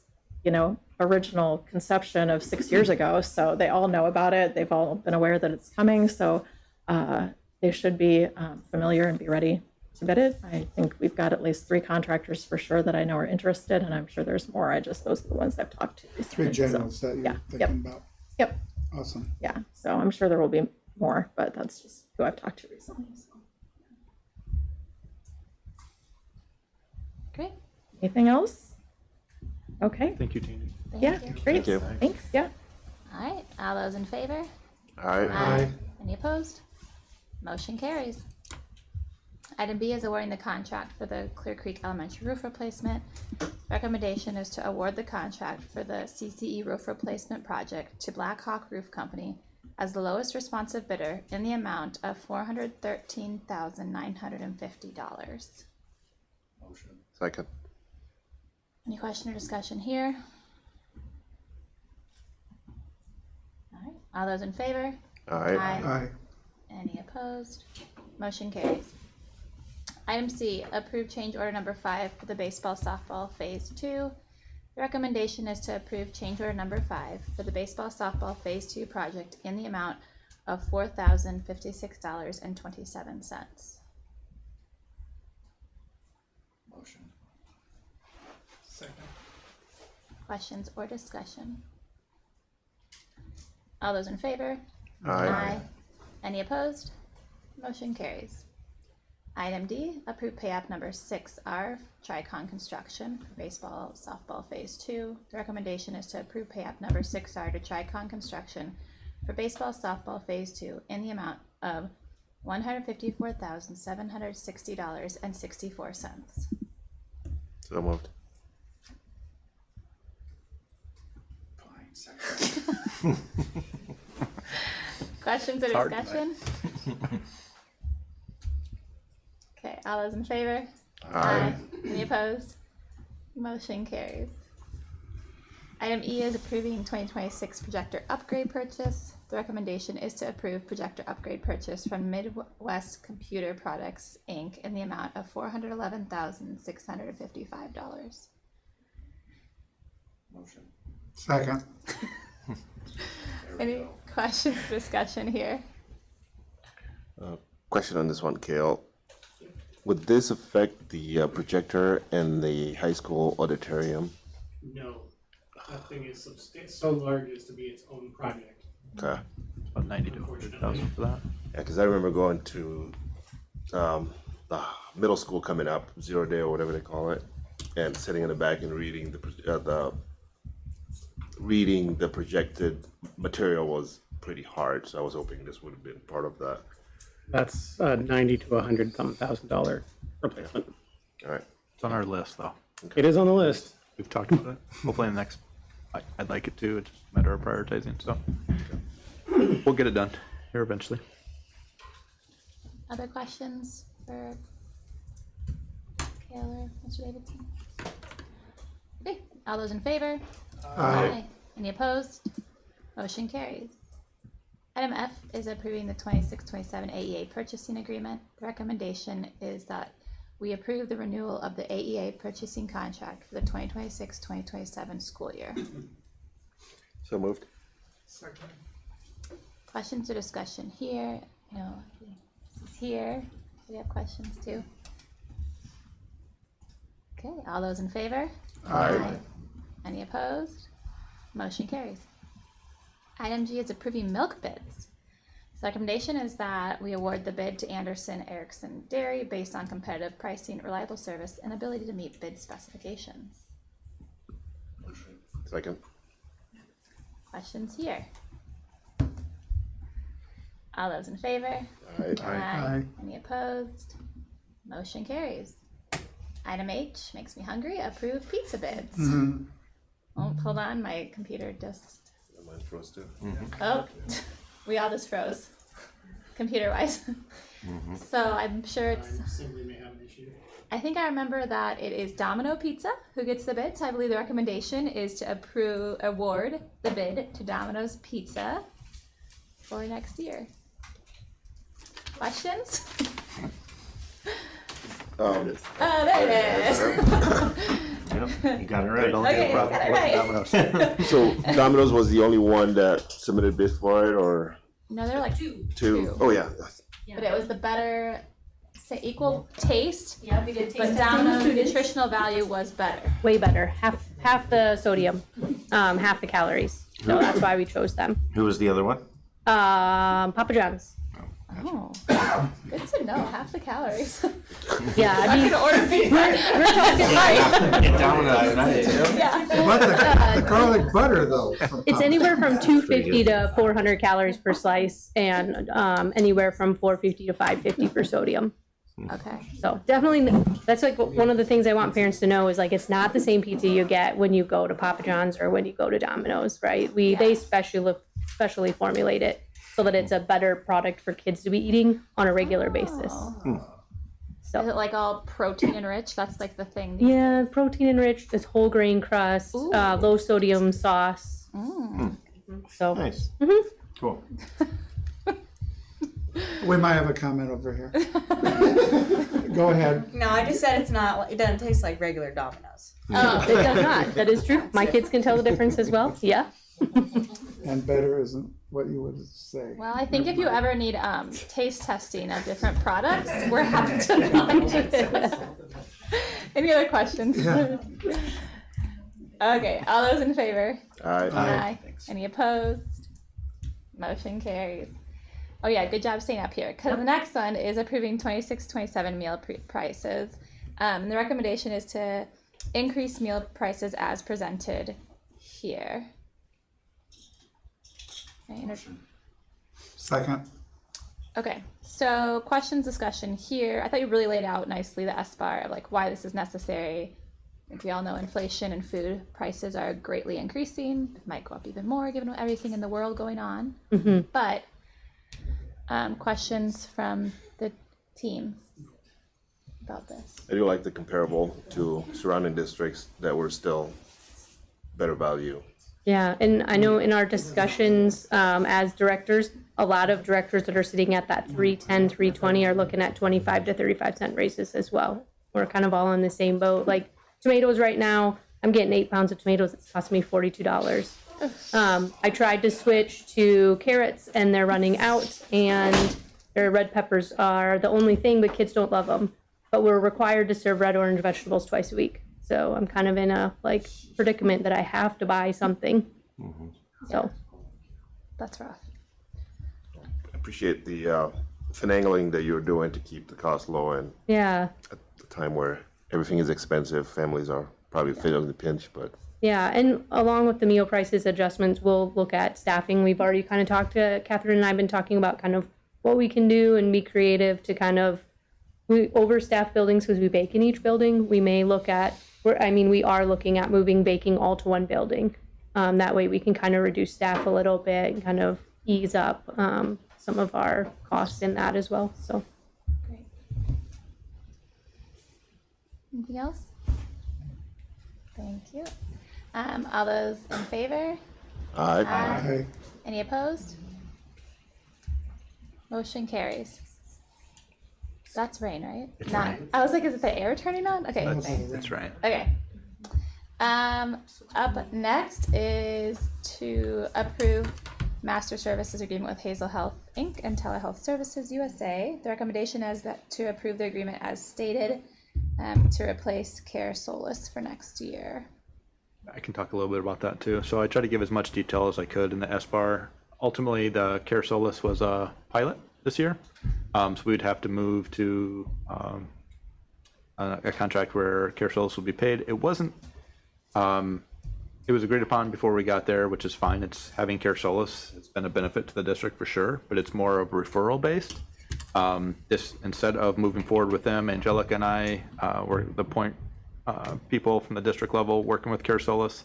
original conception of 6 years ago. So they all know about it. They've all been aware that it's coming. So they should be familiar and be ready to bid it. I think we've got at least 3 contractors for sure that I know are interested, and I'm sure there's more. Those are the ones I've talked to recently. 3 generals that you're thinking about. Yep. Awesome. Yeah. So I'm sure there will be more, but that's just who I've talked to recently. So. Great. Anything else? Okay. Thank you, Tina. Yeah, great. Thank you. Thanks. Yeah. All right, all those in favor? Aye. Any opposed? Motion carries. Item B is awarding the contract for the Clear Creek Elementary roof replacement. Recommendation is to award the contract for the CCE roof replacement project to Black Hawk Roof Company as the lowest responsive bidder in the amount of $413,950. Motion. Second. Any question or discussion here? All right, all those in favor? Aye. Aye. Any opposed? Motion carries. Item C, approve change order number 5 for the baseball softball phase 2. The recommendation is to approve change order number 5 for the baseball softball phase 2 project in the amount of $4,056.27. Motion. Second. Questions or discussion? All those in favor? Aye. Any opposed? Motion carries. Item D, approve pay app number 6R, Tricon Construction for baseball softball phase 2. The recommendation is to approve pay app number 6R to Tricon Construction for baseball softball phase 2 in the amount of $154,760.64. So moved. Fine. Second. Questions or Hard discussion? Okay, all those in favor? Aye. Any opposed? Motion carries. Item E is approving 2026 projector upgrade purchase. The recommendation is to approve projector upgrade purchase from Midwest Computer Products, Inc. in the amount of $411,655. Motion. Second. Any questions or discussion here? Question on this one, Kale. Would this affect the projector in the high school auditorium? No, that thing is so large as to be its own project. Okay. About 90 to 100,000 for that. Yeah, because I remember going to the middle school coming up, 0 day or whatever they call it, and sitting in the back and reading the projected material was pretty hard. So I was hoping this would have been part of that. That's $90,000 to $100,000 replacement. All right. It's on our list, though. It is on the list. We've talked about it. Hopefully in the next, I'd like it to. It's just a matter of prioritizing, so. We'll get it done here eventually. Other questions for Kale or Mr. Davidson? Okay, all those in favor? Aye. Any opposed? Motion carries. Item F is approving the 26-27 AEA purchasing agreement. The recommendation is that we approve the renewal of the AEA purchasing contract for the 2026-2027 school year. So moved. Second. Questions or discussion here? This is here. We have questions too. Okay, all those in favor? Aye. Any opposed? Motion carries. Item G is approving milk bids. So the recommendation is that we award the bid to Anderson Erickson Dairy based on competitive pricing, reliable service, and ability to meet bid specifications. Second. Questions here? All those in favor? Aye. Aye. Any opposed? Motion carries. Item H makes me hungry. Approve pizza bids. Mhm. Oh, hold on, my computer just. Mine froze too. Oh, we all just froze, computer-wise. So I'm sure it's. I simply may have an issue. I think I remember that it is Domino Pizza who gets the bid. So I believe the recommendation is to award the bid to Domino's Pizza for next year. Questions? Oh, there it is. Yep, you got it right. Okay, got it right. So Domino's was the only one that submitted bid for it, or No, they're like two? Oh yeah. but it was the better, say, equal taste. Yeah, we did taste But testing. Domino's nutritional value was better. Way better. Half the sodium, half the calories. So that's why we chose them. Who was the other one? Papa John's. Oh, good to know. Half the calories. Yeah, I mean, order pizza. we're talking Get Domino's. Yeah. But the garlic butter though. It's anywhere from 250 to 400 calories per slice, and anywhere from 450 to 550 for sodium. Okay. So definitely, that's like one of the things I want parents to know is like it's not the same pizza you get when you go to Papa John's or when you go to Domino's, right? They specially formulate it so that it's a better product for kids to be eating on a regular basis. So Is it like all protein enriched? That's like the thing. yeah, protein enriched, it's whole grain crust, low sodium sauce. So Nice. Cool. We might have a comment over here. Go ahead. No, I just said it doesn't taste like regular Domino's. it does not. That is true. My kids can tell the difference as well. Yeah. And better isn't what you would say. Well, I think if you ever need taste testing of different products, we're happy to find it. Any other questions? Yeah. Okay, all those in favor? Aye. Any opposed? Motion carries. Oh yeah, good job staying up here. Because the next one is approving 26-27 meal prices. The recommendation is to increase meal prices as presented here. Second. Okay, so questions, discussion here. I thought you really laid out nicely the S-bar of like why this is necessary. I think we all know inflation and food prices are greatly increasing. It might go up even more given everything in the world going on. But questions from the team about this? I do like the comparable to surrounding districts that were still better value. Yeah, and I know in our discussions as directors, a lot of directors that are sitting at that 310, 320 are looking at 25 to 35 cent raises as well. We're kind of all in the same boat. Like tomatoes right now, I'm getting 8 pounds of tomatoes. It's costing me $42. I tried to switch to carrots and they're running out, and their red peppers are the only thing, but kids don't love them. But we're required to serve red orange vegetables twice a week. So I'm kind of in a like predicament that I have to buy something. So that's rough. I appreciate the finagling that you're doing to keep the cost low, and yeah. at the time where everything is expensive, families are probably feeling the pinch, but Yeah, and along with the meal prices adjustments, we'll look at staffing. We've already kind of talked to Catherine and I've been talking about kind of what we can do and be creative to kind of we overstaff buildings because we bake in each building. We may look at we are looking at moving baking all to one building. That way we can kind of reduce staff a little bit and kind of ease up some of our costs in that as well. So. Great. Anything else? Thank you. All those in favor? Aye. Aye. Any opposed? Motion carries. That's rain, right? It's Not. rain. I was like, is it the air turning on? Okay. it's rain. That's right. Okay. Up next is to approve Master Services Agreement with Hazel Health Inc. and Telehealth Services USA. The recommendation is that to approve the agreement as stated to replace Care Solace for next year. I can talk a little bit about that too. So I tried to give as much detail as I could in the SBAR. Ultimately, the Care Solus was a pilot this year. So we'd have to move to a contract where Care Solus would be paid. It wasn't, it was agreed upon before we got there, which is fine. It's having Care Solus. It's been a benefit to the district for sure, but it's more of referral based. This, instead of moving forward with them, Angelica and I were the point people from the district level working with Care Solus.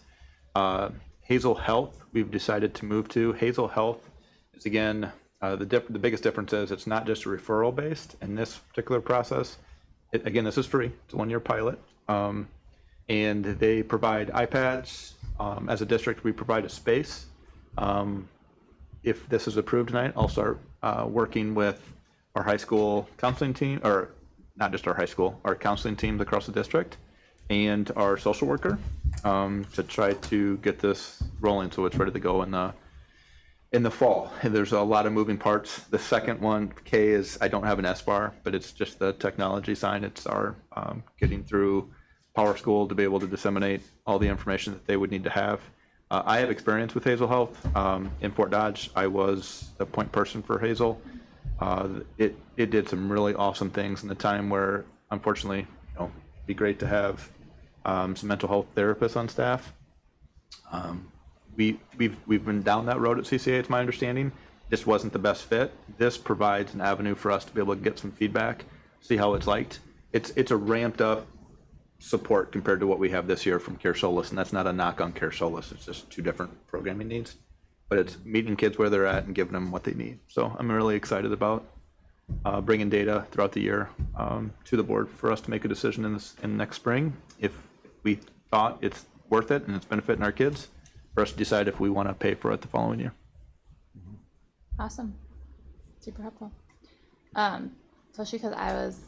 Hazel Health, we've decided to move to. Hazel Health is, again, the biggest difference is it's not just a referral based in this particular process. Again, this is free. It's a 1-year pilot. And they provide iPads. As a district, we provide a space. If this is approved tonight, I'll start working with our high school counseling team, or not just our high school, our counseling teams across the district, and our social worker to try to get this rolling so it's ready to go in the fall. And there's a lot of moving parts. The second one, K, is I don't have an SBAR, but it's just the technology side. It's our getting through Power School to be able to disseminate all the information that they would need to have. I have experience with Hazel Health. In Fort Dodge, I was the point person for Hazel. It did some really awesome things in the time where, unfortunately, it'd be great to have some mental health therapists on staff. We've been down that road at CCA, it's my understanding. This wasn't the best fit. This provides an avenue for us to be able to get some feedback, see how it's liked. It's a ramped up support compared to what we have this year from Care Solus, and that's not a knock on Care Solus. It's just two different programming needs, but it's meeting kids where they're at and giving them what they need. So I'm really excited about bringing data throughout the year to the board for us to make a decision in next spring. If we thought it's worth it and it's benefiting our kids, for us to decide if we want to pay for it the following year. Awesome. Super helpful. Especially because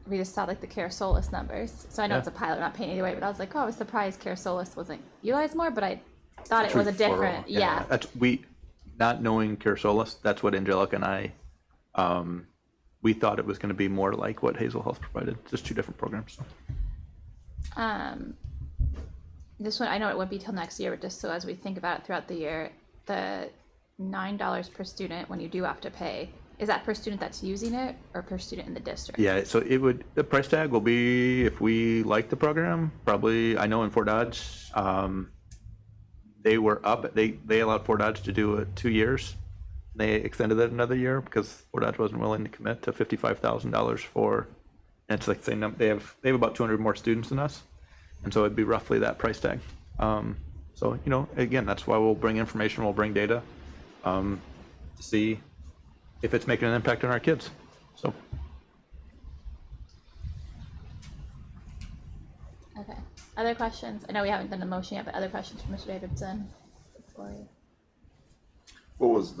we just saw like the Care Solus numbers. So I know it's a pilot, we're not paying anyway, but I was like, oh, I was surprised Care Solus wasn't utilized more, but I thought it was a different, yeah. That's not knowing Care Solus, that's what Angelica and I, we thought it was going to be more like what Hazel Health provided, just two different programs. This one, I know it won't be till next year, but just so as we think about it throughout the year, the $9 per student when you do have to pay, is that per student that's using it or per student in the district? Yeah, so the price tag will be, if we like the program, probably, I know in Fort Dodge, they were up, they allowed Fort Dodge to do it 2 years. They extended it another year because Fort Dodge wasn't willing to commit to $55,000 for, and it's like saying they have about 200 more students than us. And so it'd be roughly that price tag. So, again, that's why we'll bring information, we'll bring data to see if it's making an impact on our kids. So. Okay. Other questions? I know we haven't done the motion yet, but other questions from Mr. Davidson before you. What was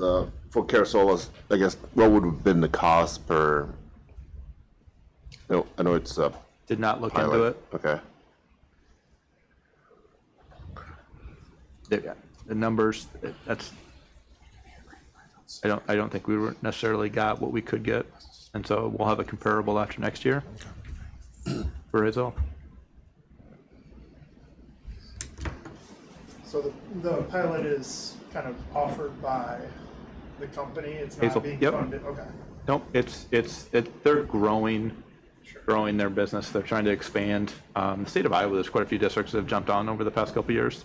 for Care Solus, I guess, what would have been the cost per, I know it's a Did not look pilot. into it. Okay. The numbers, that's, I don't think we necessarily got what we could get. And so we'll have a comparable after next year for Hazel. So the pilot is kind of offered by the company, it's not Hazel, being yep. funded, okay. Nope, they're growing their business. They're trying to expand. The state of Iowa, there's quite a few districts that have jumped on over the past couple of years.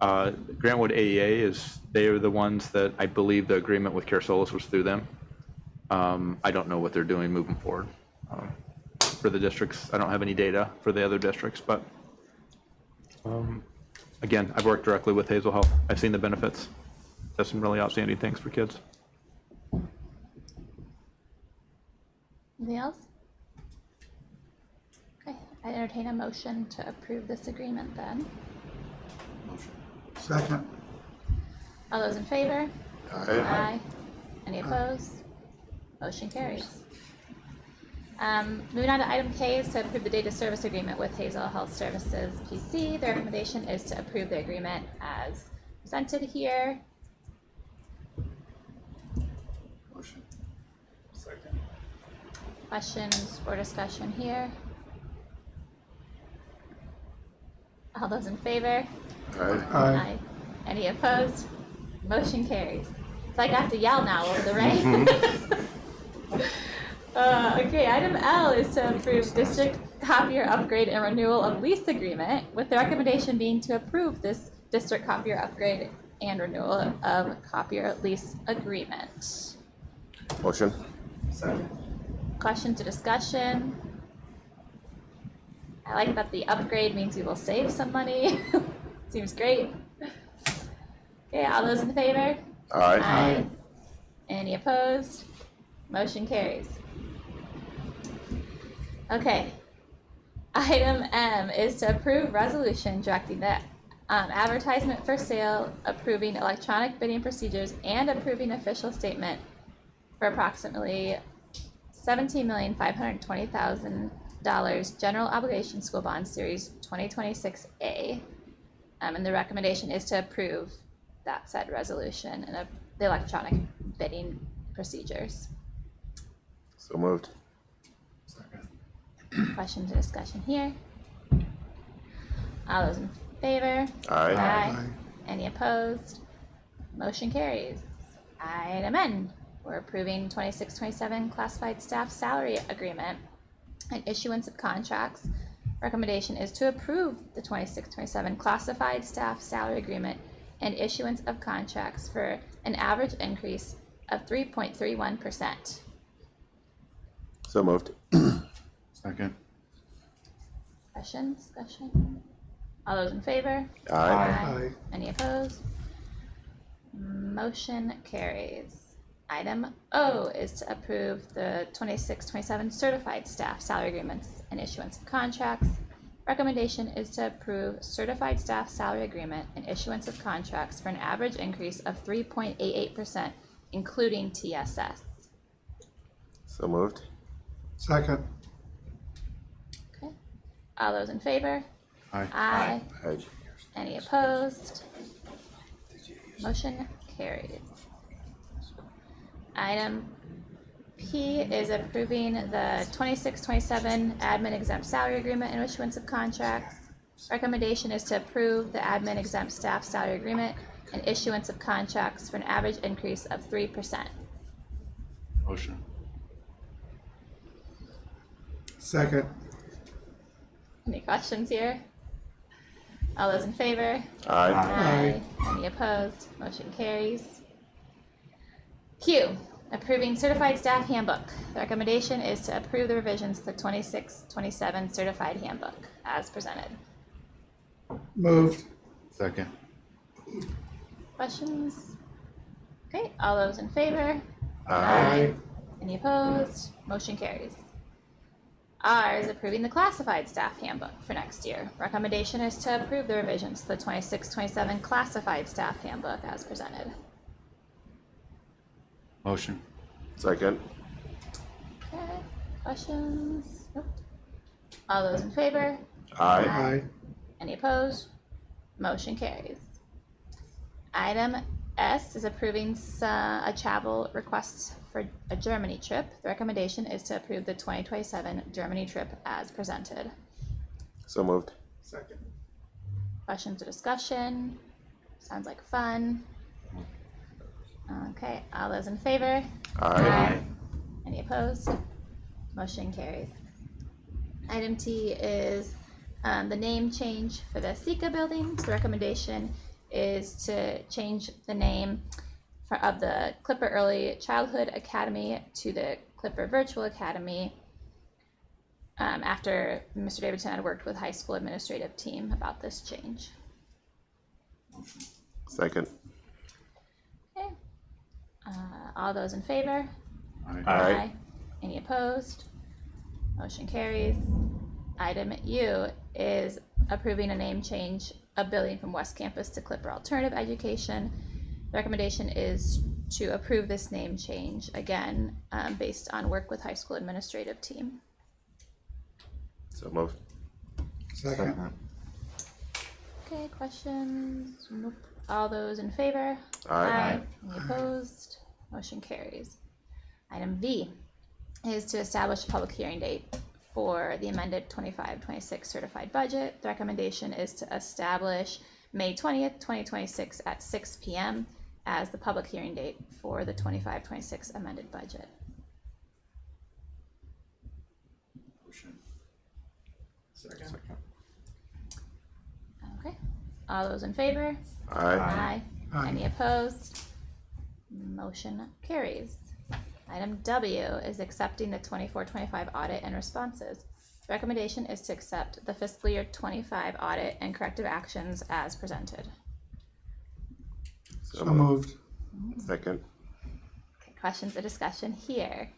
Grantwood AEA they are the ones that I believe the agreement with Care Solus was through them. I don't know what they're doing moving forward for the districts. I don't have any data for the other districts, but again, I've worked directly with Hazel Health. I've seen the benefits. Does some really outstanding things for kids. Anything else? Okay, I entertain a motion to approve this agreement then. Second. All those in favor? Aye. Any opposed? Motion carries. Moving on to item K is to approve the data service agreement with Hazel Health Services PC. The recommendation is to approve the agreement as presented here. Motion. Second. Questions or discussion here? All those in favor? Aye. Any opposed? Motion carries. It's like I have to yell now over the rain. Okay, item L is to approve district copier upgrade and renewal of lease agreement, with the recommendation being to approve this district copier upgrade and renewal of copier lease agreement. Motion. Second. Questions or discussion? I like that the upgrade means we will save some money. Seems great. Okay, all those in favor? Aye. Any opposed? Motion carries. Okay. Item M is to approve resolution directing the advertisement for sale, approving electronic bidding procedures, and approving official statement for approximately $17,520,000 general obligation school bond series 2026A. And the recommendation is to approve that said resolution and the electronic bidding procedures. So moved. Second. Questions or discussion here? All those in favor? Aye. Any opposed? Motion carries. Item N, we're approving 26-27 classified staff salary agreement and issuance of contracts. Recommendation is to approve the 26-27 classified staff salary agreement and issuance of contracts for an average increase of 3.31%. So moved. Second. Questions, discussion? All those in favor? Aye. Any opposed? Motion carries. Item O is to approve the 26-27 certified staff salary agreements and issuance of contracts. Recommendation is to approve certified staff salary agreement and issuance of contracts for an average increase of 3.88%, including TSS. So moved. Second. Okay. All those in favor? Aye. Aye. Aye. Any opposed? Motion carries. Item P is approving the 26-27 admin exempt salary agreement and issuance of contracts. Recommendation is to approve the admin exempt staff salary agreement and issuance of contracts for an average increase of 3%. Motion. Second. Any questions here? All those in favor? Aye. Any opposed? Motion carries. Q, approving certified staff handbook. The recommendation is to approve the revisions to the 26-27 certified handbook as presented. Moved. Second. Questions? Okay, all those in favor? Aye. Any opposed? Motion carries. R is approving the classified staff handbook for next year. Recommendation is to approve the revisions to the 26-27 classified staff handbook as presented. Motion. Second. Okay, questions? Nope. All those in favor? Aye. Any opposed? Motion carries. Item S is approving a travel request for a Germany trip. The recommendation is to approve the 2027 Germany trip as presented. So moved. Second. Questions or discussion? Sounds like fun. Okay, all those in favor? Aye. Any opposed? Motion carries. Item T is the name change for the CCA building. So the recommendation is to change the name of the Clipper Early Childhood Academy to the Clipper Virtual Academy after Mr. Davidson had worked with high school administrative team about this change. Second. Okay. All those in favor? Aye. Any opposed? Motion carries. Item U is approving a name change of building from West Campus to Clipper Alternative Education. The recommendation is to approve this name change, again, based on work with high school administrative team. So moved. Second. Okay, questions? Nope. All those in favor? Aye. Any opposed? Motion carries. Item V is to establish a public hearing date for the amended 25-26 certified budget. The recommendation is to establish May 20th, 2026 at 6 p.m. as the public hearing date for the 25-26 amended budget. Motion. Second. Okay. All those in favor? Aye. Aye. Any opposed? Motion carries. Item W is accepting the 24-25 audit and responses. The recommendation is to accept the fiscal year 25 audit and corrective actions as presented. So moved. Second. Okay, questions or discussion here?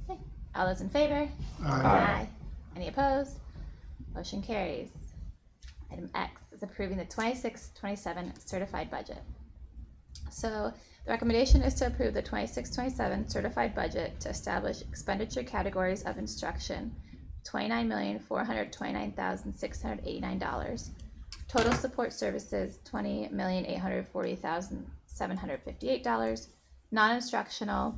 Okay. All those in favor? Aye. Any opposed? Motion carries. Item X is approving the 26-27 certified budget. So the recommendation is to approve the 26-27 certified budget to establish expenditure categories of instruction, $29,429,689. Total support services, $20,840,758. Non-instructional,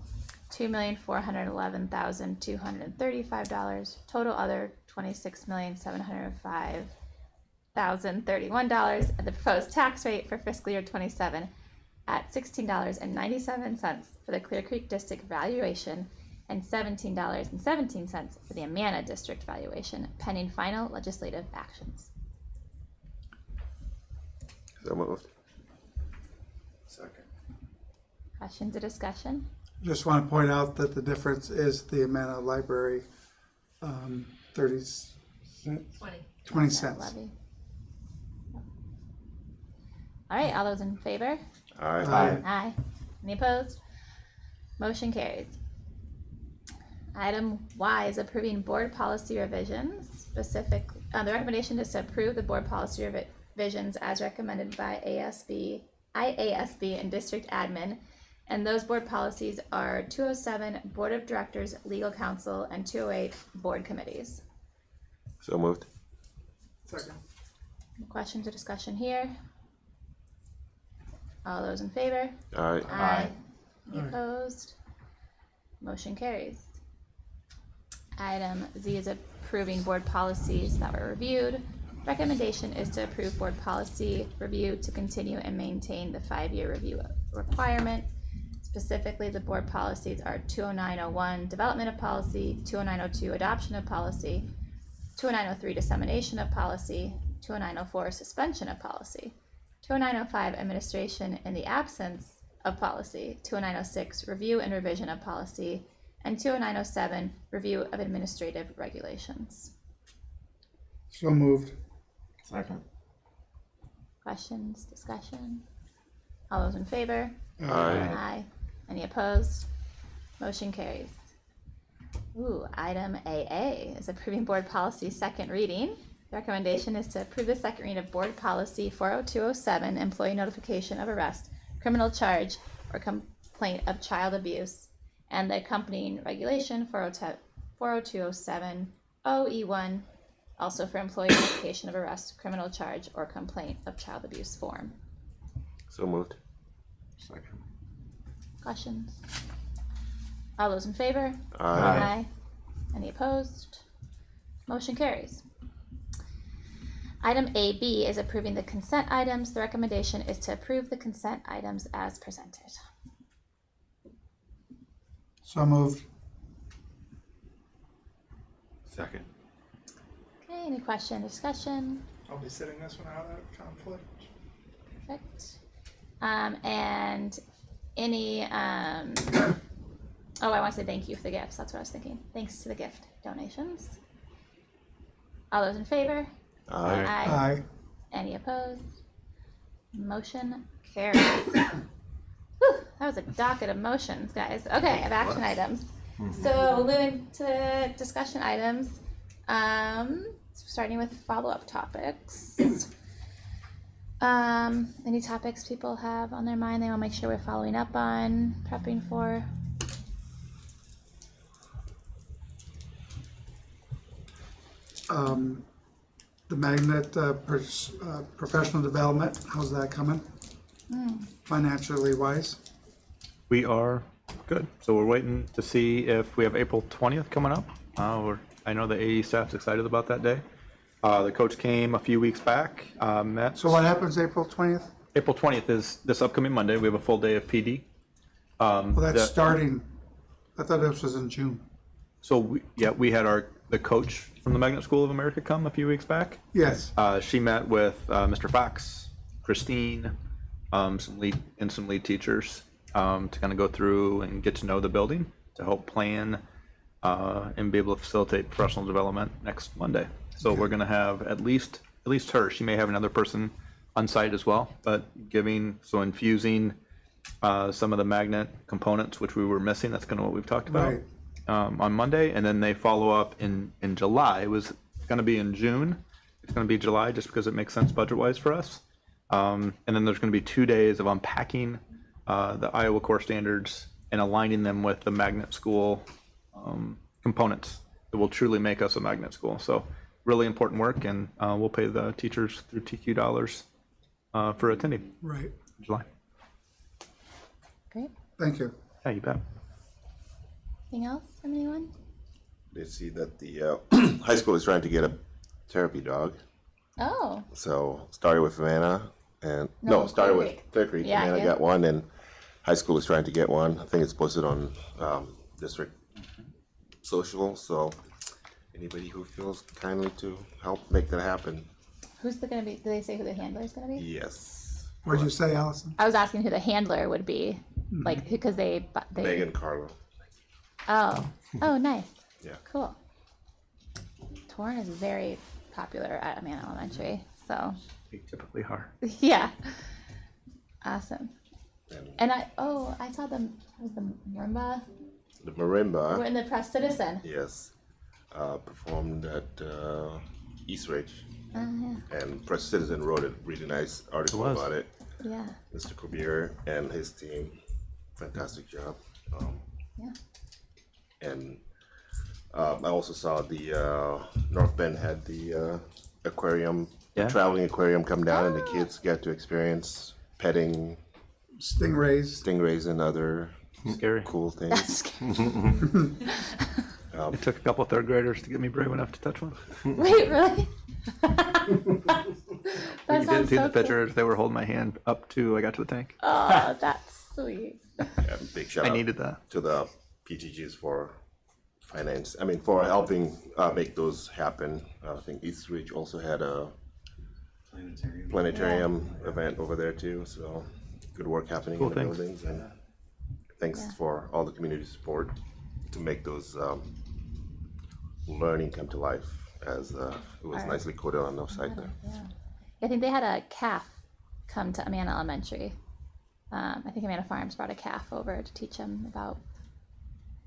$2,411,235. Total other, $26,705,031. And the proposed tax rate for fiscal year 27 at $16.97 for the Clear Creek District valuation and $17.17 for the Amana District valuation, pending final legislative actions. So moved. Second. Questions or discussion? Just want to point out that the difference is the Amana Library, 30 cents, 20 cents. Levy. All right, all those in favor? Aye. Aye. Any opposed? Motion carries. Item Y is approving board policy revisions. The recommendation is to approve the board policy revisions as recommended by IASB and district admin. And those board policies are 207 Board of Directors, Legal Counsel, and 208 Board Committees. So moved. Second. Any questions or discussion here? All those in favor? Aye. Aye. Any opposed? Motion carries. Item Z is approving board policies that were reviewed. Recommendation is to approve board policy review to continue and maintain the 5-year review requirement. Specifically, the board policies are 20901 development of policy, 20902 adoption of policy, 20903 dissemination of policy, 20904 suspension of policy, 20905 administration in the absence of policy, 20906 review and revision of policy, and 20907 review of administrative regulations. So moved. Second. Questions, discussion? All those in favor? Aye. Any opposed? Motion carries. Ooh, item AA is approving board policy second reading. The recommendation is to approve the second reading of board policy 40207, employee notification of arrest, criminal charge, or complaint of child abuse, and the accompanying regulation 40207 OE1, also for employee notification of arrest, criminal charge, or complaint of child abuse form. So moved. Second. Questions? All those in favor? Aye. Any opposed? Motion carries. Item AB is approving the consent items. The recommendation is to approve the consent items as presented. So moved. Second. Okay, any question, discussion? I'll be sitting this one out of conflict. Perfect. And any, I want to say thank you for the gifts. That's what I was thinking. Thanks to the gift donations. All those in favor? Aye. Aye. Any opposed? Motion carries. Whew, that was a docket of motions, guys. Okay, I have action items. So we'll move into discussion items. Starting with follow-up topics. Any topics people have on their mind they want to make sure we're following up on, prepping for? The magnet professional development, how's that coming? Financially wise? We are good. So we're waiting to see if we have April 20th coming up. I know the AE staff's excited about that day. The coach came a few weeks back, met. So what happens April 20th? April 20th is this upcoming Monday. We have a full day of PD. Well, that's starting, I thought this was in June. So we had the coach from the Magnet School of America come a few weeks back. Yes. She met with Mr. Fox, Christine, some lead teachers to kind of go through and get to know the building to help plan and be able to facilitate professional development next Monday. So we're going to have at least her. She may have another person on site as well, but infusing some of the magnet components which we were missing. That's kind of what we've talked about. Right. On Monday, and then they follow up in July. It was going to be in June. It's going to be July just because it makes sense budget-wise for us. And then there's going to be 2 days of unpacking the Iowa core standards and aligning them with the magnet school components that will truly make us a magnet school. So really important work, and we'll pay the teachers through TQ dollars for attending. Right. In July. Great. Thank you. Yeah, you bet. Anything else from anyone? They see that the high school is trying to get a therapy dog. Oh. So started with Amana, and Clear started with Creek. Clear Creek. Yeah, Amana yeah. got one, and high school is trying to get one. I think it's posted on district social. So anybody who feels kindly to help make that happen. Who's gonna be? Do they say who the handler is gonna be? Yes. What'd you say, Allison? I was asking who the handler would be, like because they. Megan Carlo. Oh. Oh, nice. Yeah. Cool. Torn is very popular at Amana Elementary, so. They typically are. Yeah. Awesome. And I saw the marimba. The marimba. We're in the Press Citizen. Yes. Performed at East Ridge. Yeah. And Press Citizen wrote a really nice article about it. Yeah. Mr. Kabir and his team, fantastic job. Yeah. And I also saw the North Bend had the aquarium, traveling aquarium come down, and the kids got to experience petting stingrays and other Scary. cool things. That's scary. It took a couple of third graders to get me brave enough to touch one. Wait, really? You didn't see the pictures. They were holding my hand up to I got to the tank. Oh, that's sweet. Yeah, big shout out. I needed that. To the PTGs for for helping make those happen. I think East Ridge also had a planetarium event over there too. So good work happening Cool in the things. buildings, and thanks for all the community support to make those learning come to life, as it was nicely quoted on the site there. Yeah. I think they had a calf come to Amana Elementary. I think Amana Farms brought a calf over to teach them about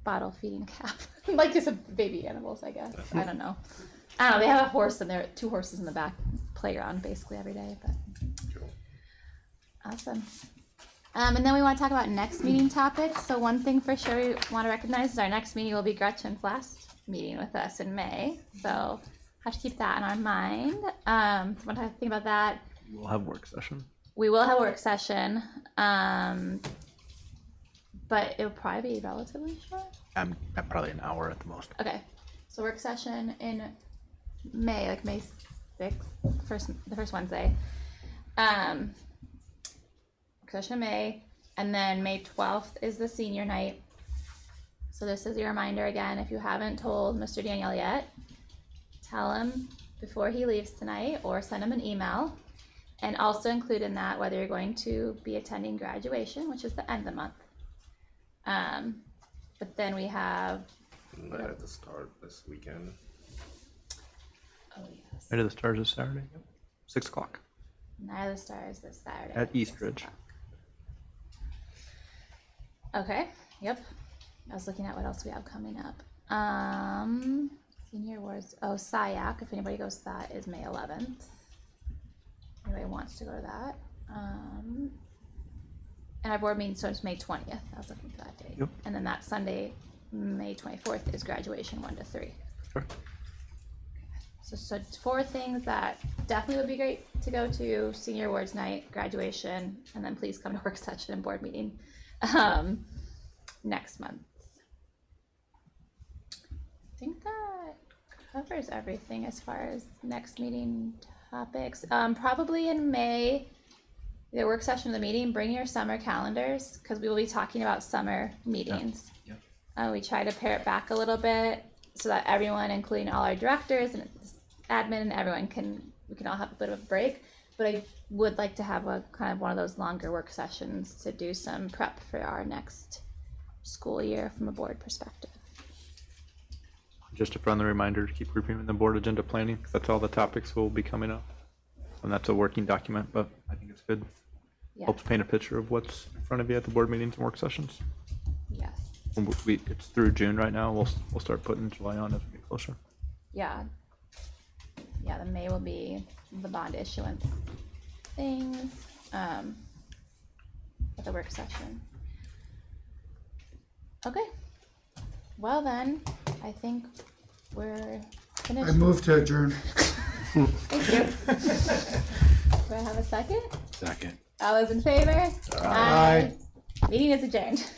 bottle feeding a calf. Like it's a baby animals, I guess. I don't know. They have a horse and there are 2 horses in the back playground basically every day, but awesome. And then we want to talk about next meeting topics. So one thing for sure we want to recognize is our next meeting will be Gretchen's last meeting with us in May. So have to keep that in our mind. So want to think about that. We'll have work session. We will have a work session, but it'll probably be relatively short. I'm at probably an hour at the most. Okay, so work session in May, like May 6th, the first Wednesday. Work session in May, and then May 12th is the senior night. So this is your reminder again, if you haven't told Mr. Daniel yet, tell him before he leaves tonight or send him an email. And also include in that whether you're going to be attending graduation, which is the end of the month. But then we have Night at the Start this weekend. Oh yes. Night of the Stars is Saturday. 6 o'clock. Night of the Stars this Saturday. At East Ridge. Okay. Yep. I was looking at what else we have coming up. Senior Awards. Oh, SIAC. If anybody goes to that, is May 11th. Anybody wants to go to that. And our board meeting starts May 20th. I was looking for that date. Yep. And then that Sunday, May 24th, is graduation 1 to 3. Sure. So 4 things that definitely would be great to go to: senior awards night, graduation, and then please come to work session and board meeting next month. I think that covers everything as far as next meeting topics. Probably in May, the work session of the meeting, bring your summer calendars, because we will be talking about summer meetings. We try to pare it back a little bit so that everyone, including all our directors and admin and everyone, we can all have a bit of a break. But I would like to have a kind of one of those longer work sessions to do some prep for our next school year from a board perspective. Just a friendly reminder to keep reviewing the board agenda planning, because that's all the topics will be coming up. And that's a working document, but I think it's good. Yeah. Helps paint a picture of what's in front of you at the board meetings and work sessions. Yes. It's through June right now. We'll start putting July on as we get closer. Yeah. Yeah, the May will be the bond issuance things, at the work session. Okay. Well then, I think we're finished. I move to adjourn. Thank you. Do I have a second? Second. All those in favor? Aye. Meeting is adjourned.